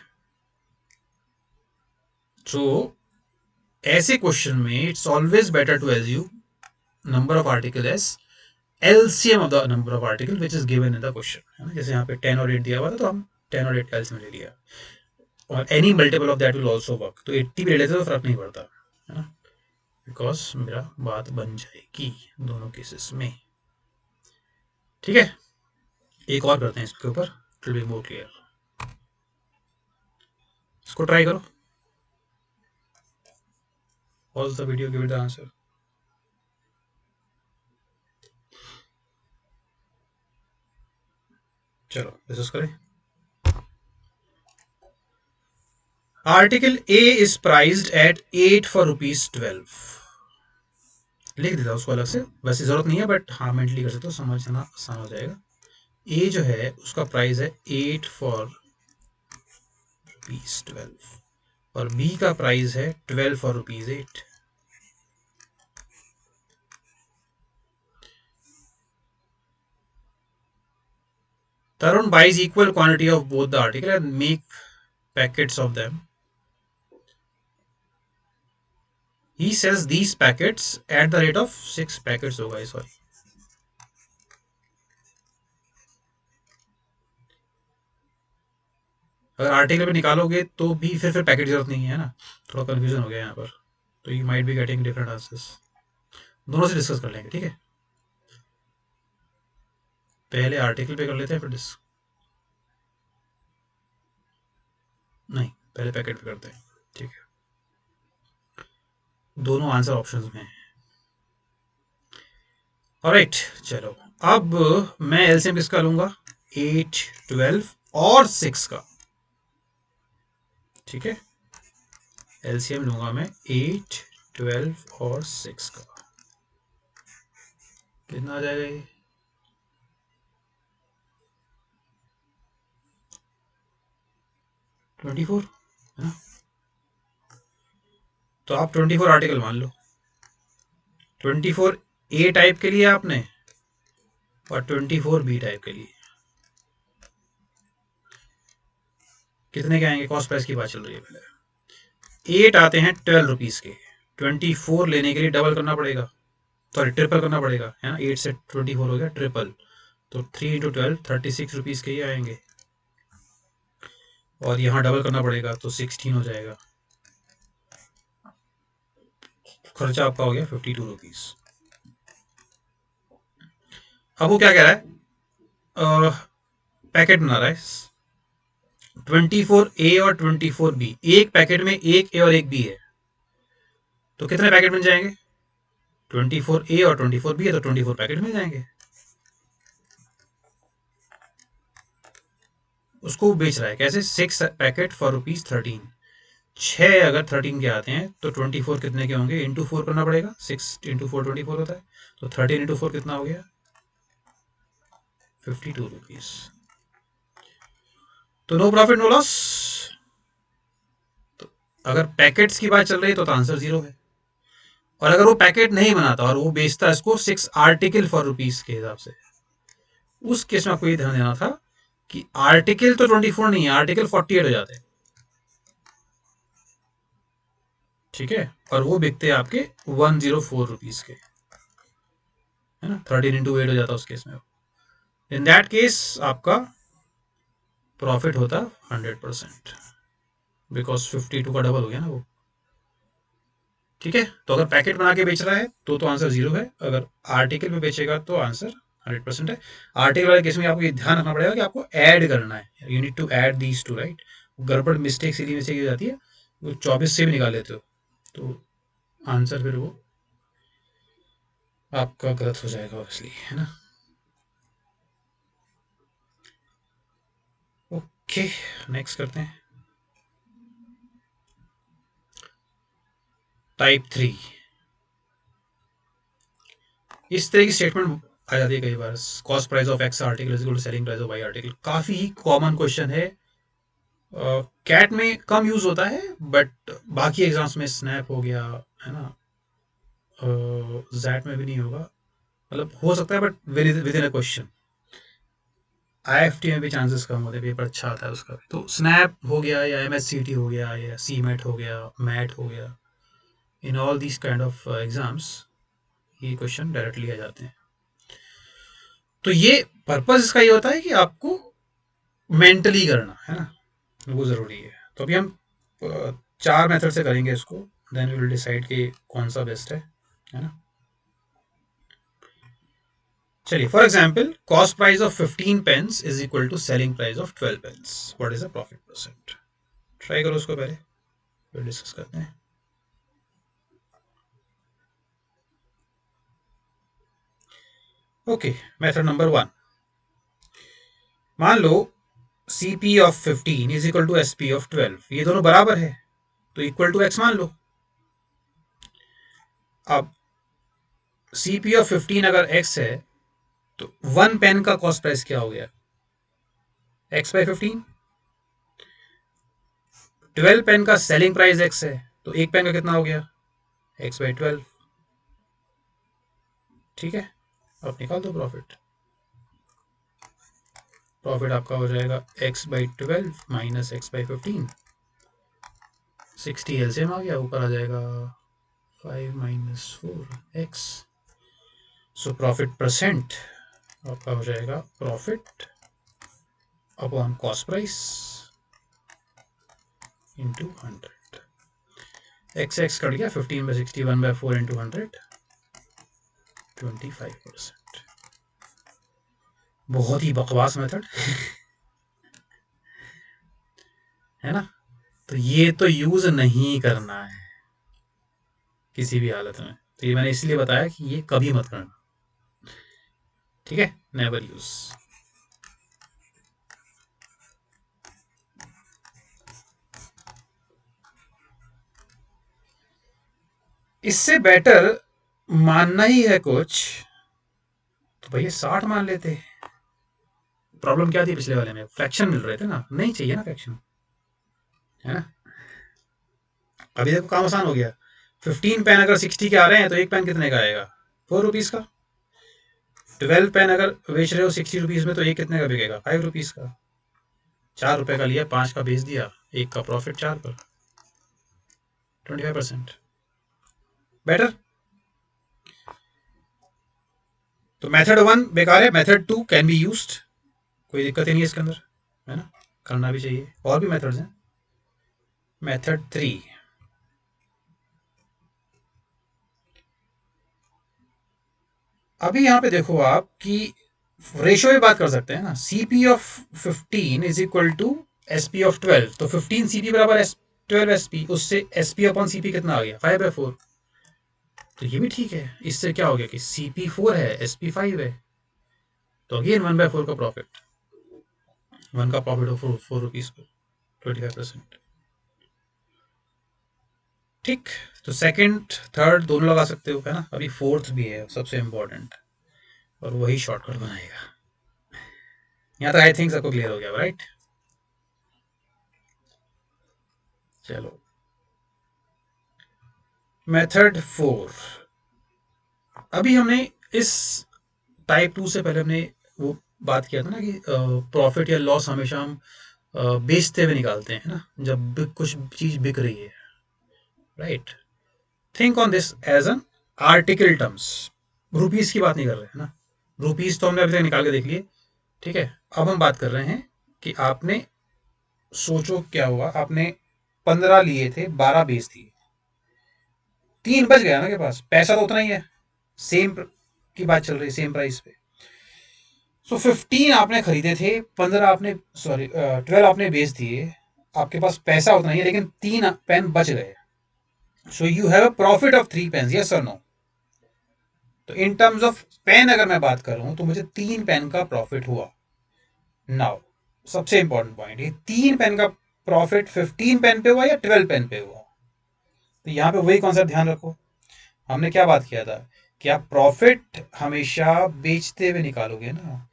So ऐसे क्वेश्चन में it's always better to assume number of article as LCM of the number of article which is given in the question, है ना। जैसे यहाँ पे 10 और 8 दिया हुआ था, तो हम 10 और 8 का एलसीएम ले लिया, और any multiple of that will also work. तो 80 भी ले लेते तो फर्क नहीं पड़ता, है ना, बिकॉज मेरा बात बन जाएगी दोनों केसेस में, ठीक है। एक और करते हैं इसके ऊपर, it will be more clear. इसको ट्राई करो, pause the video, give it the answer. चलो डिस्कस करें। Article A is priced at 8 for ₹12। लिख देता उसको अलग से, वैसे जरूरत नहीं है, बट हाँ मेंटली कर सकते हो, समझना आसान हो जाएगा। ए जो है उसका प्राइस है 8 फॉर ₹12, और बी का प्राइस है 12 for ₹8। Tarun buys equal quantity of both the article and make packets of them. He sells these packets at the rate of 6 packets होगा, सॉरी। अगर आर्टिकल में निकालोगे तो भी फिर पैकेट जरूरत नहीं है ना, थोड़ा कंफ्यूजन हो गया यहाँ पर, तो you might be getting different answers. दोनों से डिस्कस कर लेंगे, ठीक है। पहले आर्टिकल पे कर लेते हैं, फिर नहीं, पहले पैकेट पे करते हैं, ठीक है। दोनों आंसर ऑप्शंस में है। ऑलराइट, चलो अब मैं एलसीएम किसका लूंगा? 8, 12 और 6 का, ठीक है। एलसीएम लूंगा मैं 8, 12 और 6 का। कितना आ जाएगा ये? 24, है ना। तो आप 24 आर्टिकल मान लो, 24 ए टाइप के लिए आपने, और 24 बी टाइप के लिए। कितने के आएंगे? कॉस्ट प्राइस की बात चल रही है, पहले 8 आते हैं 12 रुपीज के, 24 लेने के लिए डबल करना पड़ेगा, सॉरी ट्रिपल करना पड़ेगा, है ना। 8 से 24 हो गया ट्रिपल, तो 3 इंटू 12 36 रुपीज के ही आएंगे। और यहाँ डबल करना पड़ेगा तो 16 हो जाएगा। खर्चा आपका हो गया 52 रुपीज। अब वो क्या कह रहा है, पैकेट बना रहा है 24A और 24B। एक पैकेट में एक ए और एक बी है, तो कितने पैकेट बन जाएंगे? 24A और 24B है तो 24 पैकेट मिल जाएंगे। उसको वो बेच रहा है कैसे? 6 पैकेट फॉर ₹13। 6 अगर 13 के आते हैं तो 24 कितने के होंगे? इंटू 4 करना पड़ेगा। 6 × 4 24 होता है, तो 13 × 4 कितना हो गया? 52 रुपीज। तो नो प्रॉफिट नो लॉस। तो अगर पैकेट्स की बात चल रही है तो आंसर 0 है। और अगर वो पैकेट नहीं बनाता और वो बेचता है इसको 6 आर्टिकल फॉर रुपीज के हिसाब से, उस केस में आपको ये ध्यान देना था कि आर्टिकल तो 24 नहीं है, आर्टिकल 48 हो जाते हैं। ठीक है, और वो बिकते हैं आपके 104 रुपीज के, है ना। 13 × 8 हो जाता है उस केस में। इन दैट केस आपका प्रॉफिट होता 100%, बिकॉज 52 का डबल हो गया ना वो। ठीक है, तो अगर पैकेट बना के बेच रहा है तो आंसर 0 है। अगर आर्टिकल में बेचेगा तो आंसर 100% है। आर्टिकल वाले केस में आपको ये ध्यान रखना पड़ेगा कि आपको ऐड करना है। You need to add these two, right. गड़बड़ मिस्टेक सीधी मिस्टेक हो जाती है, वो 24 से भी निकाल लेते हो तो आंसर फिर वो आपका गलत हो जाएगा ऑब्वियसली, है ना। ओके, नेक्स्ट करते हैं। टाइप 3। इस तरह की स्टेटमेंट आ जाती है कई बार। Cost price of X article is equal to selling price of Y article. काफी कॉमन क्वेश्चन है। कैट में कम यूज होता है, बट बाकी एग्जाम्स में स्नैप हो गया, है ना, जैट में भी नहीं होगा, मतलब हो सकता है but with in a question. IFT में भी चांसेस कम होते हैं, पेपर अच्छा आता है उसका भी। तो स्नैप हो गया या एमएससीटी हो गया या सी मैट हो गया, मैट हो गया, in all this kind of exams ये क्वेश्चन डायरेक्टली आ जाते हैं। तो ये पर्पज इसका ये होता है कि आपको मेंटली करना है ना, वो जरूरी है। तो अभी हम 4 मेथड से करेंगे इसको, देन वी विल डिसाइड कि कौन सा बेस्ट है ना। चलिए, for example cost price of 15 pence is equal to selling price of 12 pence. What is the profit percent? Try करो उसको पहले, फिर डिस्कस करते हैं। Okay, method number 1। मान लो CP of 15 is equal to SP of 12। ये दोनों बराबर है तो इक्वल टू एक्स मान लो। अब सीपी ऑफ 15 अगर एक्स है तो 1 पेन का कॉस्ट प्राइस क्या हो गया? x/15। 12 पेन का सेलिंग प्राइस x है तो 1 पेन का कितना हो गया? x/12। ठीक है, अब निकाल दो प्रॉफिट। प्रॉफिट आपका हो जाएगा x/12 माइनस x/15। 60 एलसीएम आ गया, ऊपर आ जाएगा 5 minus 4x। So profit percent आपका हो जाएगा profit upon cost price into 100। x cut गया, 15/60, 1/4 इंटू 100, 25%। बहुत ही बकवास मेथड है ना। तो ये तो यूज नहीं करना है किसी भी हालत में। तो ये मैंने इसलिए बताया कि ये कभी मत करना। ठीक है, नेवर यूज। इससे बेटर मानना ही है कुछ तो भैया 60 मान लेते। प्रॉब्लम क्या थी पिछले वाले में? फ्रैक्शन मिल रहे थे ना, नहीं चाहिए ना फ्रैक्शन, है ना। अभी देखो काम आसान हो गया। 15 पेन अगर 60 के आ रहे हैं तो 1 पेन कितने का आएगा? 4 रुपीज का। 12 पेन अगर बेच रहे हो 60 रुपीज में तो एक कितने का बिकेगा? 5 रुपीज का। 4 रुपए का लिया, 5 का बेच दिया, एक का प्रॉफिट 4 पर, 25%। बेटर। तो मेथड 1 बेकार है, मेथड 2 कैन बी यूज्ड, कोई दिक्कत ही नहीं है इसके अंदर, है ना। करना भी चाहिए, और भी मेथड्स हैं। मेथड 3, अभी यहाँ पे देखो आप कि रेशियो में बात कर सकते हैं ना, CP of 15 is equal to SP of 12, तो 15 सीपी बराबर 12 एसपी, उससे एसपी अपॉन सीपी कितना आ गया 5/4। तो ये भी ठीक है, इससे क्या हो गया कि सीपी 4 है, एसपी 5 है, तो अगेन 1/4 का प्रॉफिट, 1 का प्रॉफिट हो 4 रुपीज पर 25%। ठीक, तो सेकंड थर्ड दोनों लगा सकते हो, है ना। अभी फोर्थ भी है सबसे इम्पोर्टेंट, और वही शॉर्टकट बनाएगा। यहाँ तक आई थिंक सबको क्लियर हो गया, राइट। चलो मेथड 4, अभी हमने इस टाइप 2 से पहले हमने वो बात किया था ना कि प्रॉफिट या लॉस हमेशा हम बेचते हुए निकालते हैं ना, जब कुछ चीज बिक रही है, right. Think on this as an article terms, rupees की बात नहीं कर रहे हैं ना, रुपीज तो हमने अभी तक निकाल के देख लिए, ठीक है। अब हम बात कर रहे हैं कि आपने, सोचो क्या हुआ, आपने 15 लिए थे, 12 बेच दिए, 3 बच गया ना के पास, पैसा तो उतना ही है, सेम की बात चल रही है, सेम प्राइस पे। सो 15 आपने खरीदे थे, 15 आपने, सॉरी 12 आपने बेच दिए, आपके पास पैसा उतना ही है, लेकिन 3 पेन बच गए। So you have a profit of 3 pen, yes और नो। तो इन टर्म्स ऑफ पेन अगर मैं बात करूं तो मुझे 3 पेन का प्रॉफिट हुआ। नाउ सबसे इंपॉर्टेंट पॉइंट, ये 3 पेन का प्रॉफिट 15 पेन पे हुआ या 12 पेन पे हुआ। तो यहां पे वही कॉन्सेप्ट ध्यान रखो, हमने क्या बात किया था कि आप प्रॉफिट हमेशा बेचते हुए निकालोगे ना।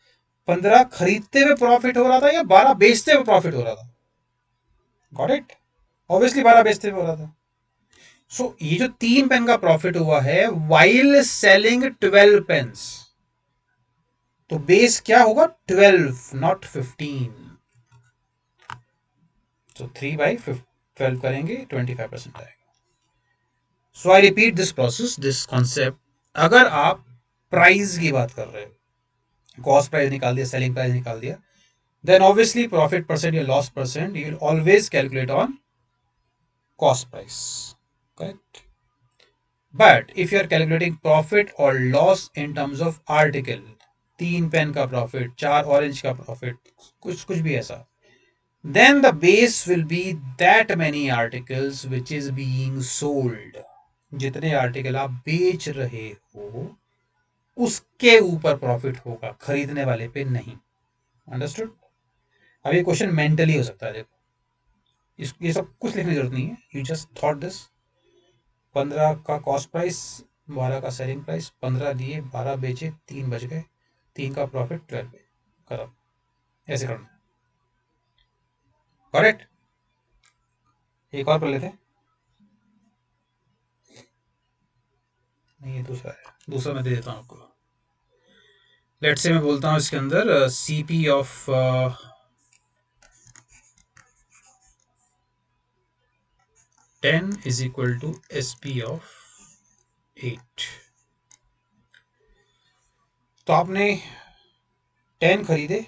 15 खरीदते हुए प्रॉफिट हो रहा था या 12 बेचते हुए प्रॉफिट हो रहा था। गॉट इट, ऑब्वियसली 12 बेचते हुए हो रहा था। सो ये जो 3 पेन का प्रॉफिट हुआ है वाइल सेलिंग 12 पेन्स, तो बेस क्या होगा 12 नॉट 15। सो 3/12 करेंगे 25% आएगा। So I repeat this process, this concept. अगर आप प्राइस की बात कर रहे हो, कॉस्ट प्राइस निकाल दिया, सेलिंग प्राइस निकाल दिया, then obviously profit percent या loss percent you will always calculate on cost price, correct. But if you are calculating profit or loss in terms of article, 3 pen का profit, 4 orange का profit, कुछ कुछ भी ऐसा, then the base will be that many articles which is being sold, जितने article आप बेच रहे हो उसके ऊपर प्रॉफिट होगा, खरीदने वाले पे नहीं। अंडरस्टूड। अब ये क्वेश्चन मेंटली हो सकता है, देखो ये सब कुछ लिखने की जरूरत नहीं है, यू जस्ट थॉट दिस। 15 का कॉस्ट प्राइस, 12 का सेलिंग प्राइस, 15 दिए, 12 बेचे, 3 बच गए, 3 का प्रॉफिट 12 पे, खत्म। ऐसे करना, करेक्ट। एक और कर लेते हैं, नहीं ये दूसरा है, दूसरा मैं दे देता हूँ आपको। लेट से मैं बोलता हूँ इसके अंदर CP of 10 is equal to SP of 8। तो आपने 10 खरीदे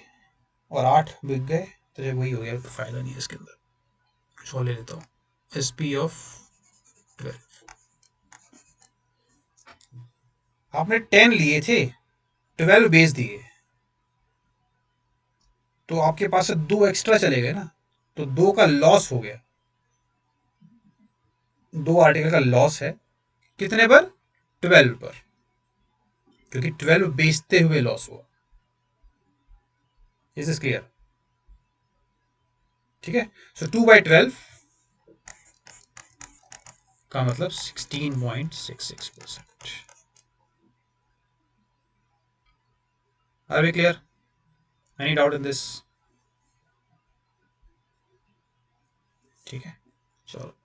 और 8 बिक गए, तो जब वही हो गया तो फायदा नहीं है इसके अंदर, कुछ और ले लेता हूँ, एसपी ऑफ 12। आपने 10 लिए थे, 12 बेच दिए, तो आपके पास से 2 एक्स्ट्रा चले गए ना, तो 2 का लॉस हो गया, 2 आर्टिकल का लॉस है, कितने पर 12 पर, क्योंकि 12 बेचते हुए लॉस हुआ। इज दिस क्लियर, ठीक है। सो 2/12 का मतलब 16.66%। Are we clear, any doubt in this. ठीक है, चलो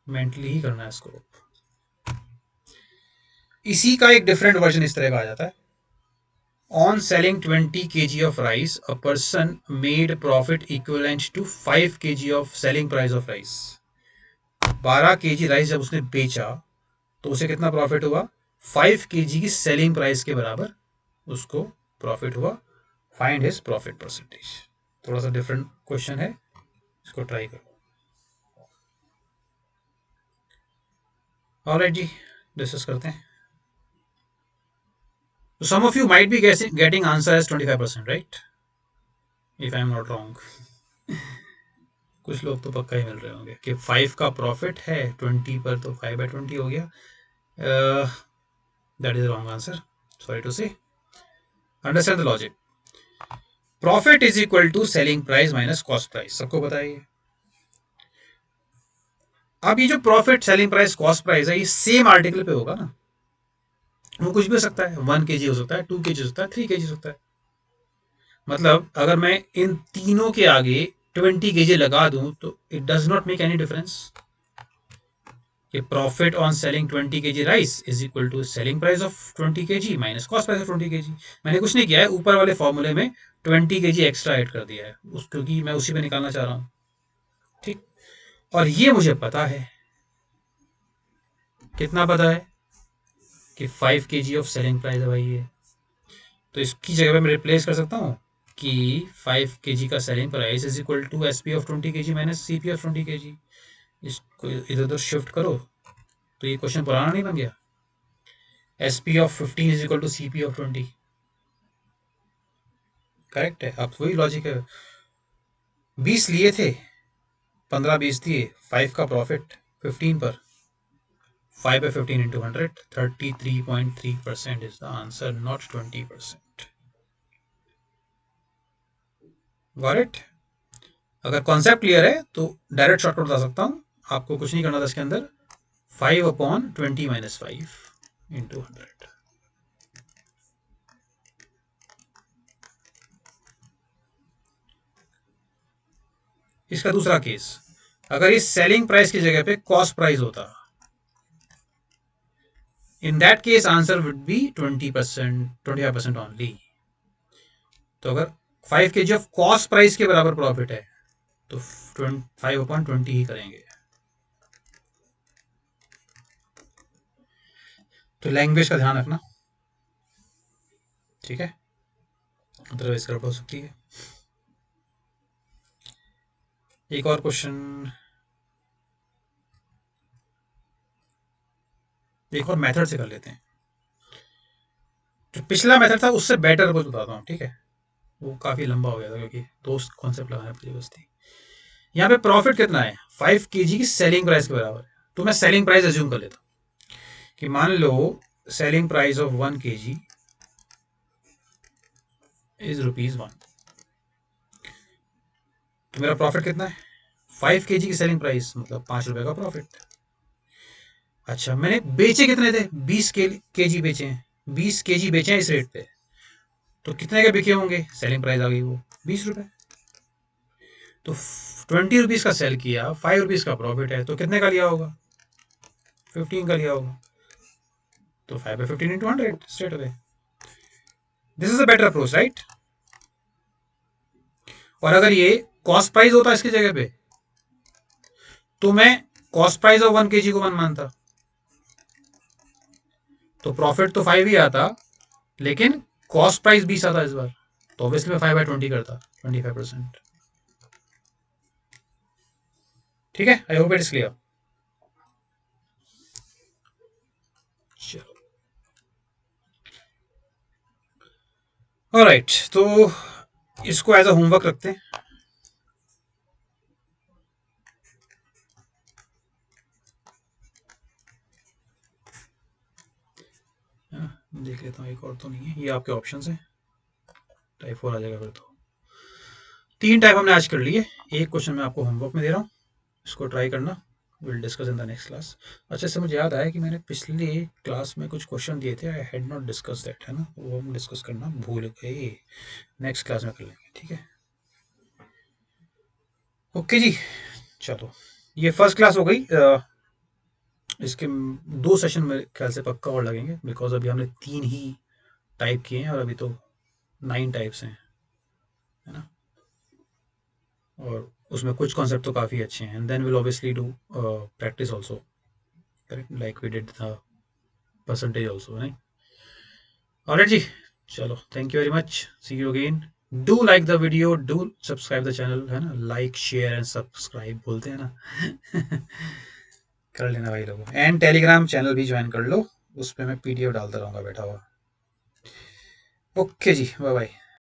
मेंटली ही करना है इसको। इसी का एक डिफरेंट वर्जन इस तरह का आ जाता है, on selling 20 kg of rice a person made profit equivalent to 5 kg of selling price of rice। 12 kg rice जब उसने बेचा तो उसे कितना प्रॉफिट हुआ, 5 kg की सेलिंग प्राइस के बराबर उसको प्रॉफिट हुआ, फाइंड हिज प्रॉफिट परसेंटेज। थोड़ा सा डिफरेंट क्वेश्चन है, इसको ट्राई करो। ऑलराइट जी, डिस्कस करते हैं। So some of you might be getting answer as 25%, right? If I am not wrong. कुछ लोग तो पक्का ही मिल रहे होंगे कि 5 का प्रॉफिट है 20 पर, तो 5/20 हो गया। That is wrong answer, sorry to say. Understand the logic. Profit is equal to selling price minus cost price, सबको बताइए। अब ये जो profit selling price cost price है, ये सेम आर्टिकल पे होगा ना। वो कुछ भी हो सकता है, 1 kg हो सकता है, 2 kg हो सकता है, 3 kg हो सकता है। मतलब अगर मैं इन तीनों के आगे 20 kg लगा दूं तो it does not make any difference. कि profit on selling 20 kg rice is equal to selling price of 20 kg minus cost price of 20 kg। मैंने कुछ नहीं किया है, ऊपर वाले फॉर्मूले में 20 kg एक्स्ट्रा ऐड कर दिया है क्योंकि मैं उसी में निकालना चाह रहा हूँ। ठीक, और ये मुझे पता है, कितना पता है कि 5 kg ऑफ सेलिंग प्राइस है भाई ये। तो इसकी जगह पे मैं रिप्लेस कर सकता हूँ कि 5 kg का selling price is equal to S P of 20 kg minus C P of 20 kg। इसको इधर उधर शिफ्ट करो तो ये क्वेश्चन पुराना नहीं बन गया। S P of 15 is equal to C P of 20। Correct है, अब वही लॉजिक है। 20 लिए थे, 15 20 दिए, 5 का प्रॉफिट 15 पर, 5/15 into 100, 33.3% is the answer, not 20%। Got it? अगर कॉन्सेप्ट क्लियर है तो डायरेक्ट शॉर्टकट बता सकता हूँ, आपको कुछ नहीं करना था इसके अंदर। 5/20 माइनस 5 इंटू 100। इसका दूसरा केस, अगर इस सेलिंग प्राइस की जगह पे कॉस्ट प्राइस होता, in that case answer would be 20%, 25% only. तो अगर 5 kg ऑफ कॉस्ट प्राइस के बराबर प्रॉफिट है तो 5/20 ही करेंगे। तो लैंग्वेज का ध्यान रखना, ठीक है, अदरवाइज गड़बड़ हो सकती है। एक और क्वेश्चन, एक और मेथड से कर लेते हैं। जो पिछला मेथड था उससे बेटर कुछ बताता हूँ, ठीक है। वो काफी लंबा हो गया था क्योंकि दो कॉन्सेप्ट लगाने पड़े बस थी। यहाँ पे प्रॉफिट कितना है, 5 kg की सेलिंग प्राइस के बराबर है। तो मैं सेलिंग प्राइस एज्यूम कर लेता हूँ कि मान लो selling price of 1 kg is ₹1। तो मेरा प्रॉफिट कितना है, 5 kg की सेलिंग प्राइस मतलब ₹5 का प्रॉफिट। अच्छा, मैंने बेचे कितने थे, 20 kg बेचे हैं, 20 kg बेचे हैं इस रेट पे। तो कितने के बिके होंगे, सेलिंग प्राइस आ गई वो ₹20। तो 20 रुपीज का सेल किया, 5 रुपीज का प्रॉफिट है, तो कितने का लिया होगा, 15 का लिया होगा। तो 5/15 into 100 straight away. This is a better approach, right? और अगर ये कॉस्ट प्राइस होता इसकी जगह पे तो मैं कॉस्ट प्राइस ऑफ 1 kg को 1 मानता, तो प्रॉफिट तो 5 ही आता, लेकिन कॉस्ट प्राइस 20 आता इस बार। तो ऑब्वियसली मैं 5/20 करता, 25%। ठीक है, I hope it is clear. चलो, ऑलराइट, तो इसको एज अ होमवर्क रखते हैं। देख लेता हूँ, एक और तो नहीं है, ये आपके ऑप्शन है, टाइप 4 आ जाएगा फिर तो। 3 टाइप हमने आज कर लिए। एक क्वेश्चन मैं आपको होमवर्क में दे रहा हूँ, इसको ट्राई करना, will discuss in the next class. अच्छा, इससे मुझे याद आया कि मैंने पिछली क्लास में कुछ क्वेश्चन दिए थे, I had not discuss that, है ना, वो हम डिस्कस करना भूल गए। नेक्स्ट क्लास में कर लेंगे, ठीक है। ओके जी, चलो, ये फर्स्ट क्लास हो गई। इसके 2 सेशन मेरे ख्याल से पक्का और लगेंगे, बिकॉज अभी हमने 3 ही टाइप किए हैं और अभी तो 9 टाइप्स हैं, है ना। और उसमें कुछ कॉन्सेप्ट तो काफ़ी अच्छे हैं, and then will obviously do practice also, correct, like we did the percentage also, right. Alright जी, चलो, thank you very much, see you again do like the video, do subscribe the channel, है ना, like share and subscribe बोलते हैं ना। कर लेना भाई लोगों, एंड टेलीग्राम चैनल भी ज्वाइन कर लो, उस पर मैं पीडीएफ डालता रहूंगा बैठा हुआ। ओके जी, बाय बाय।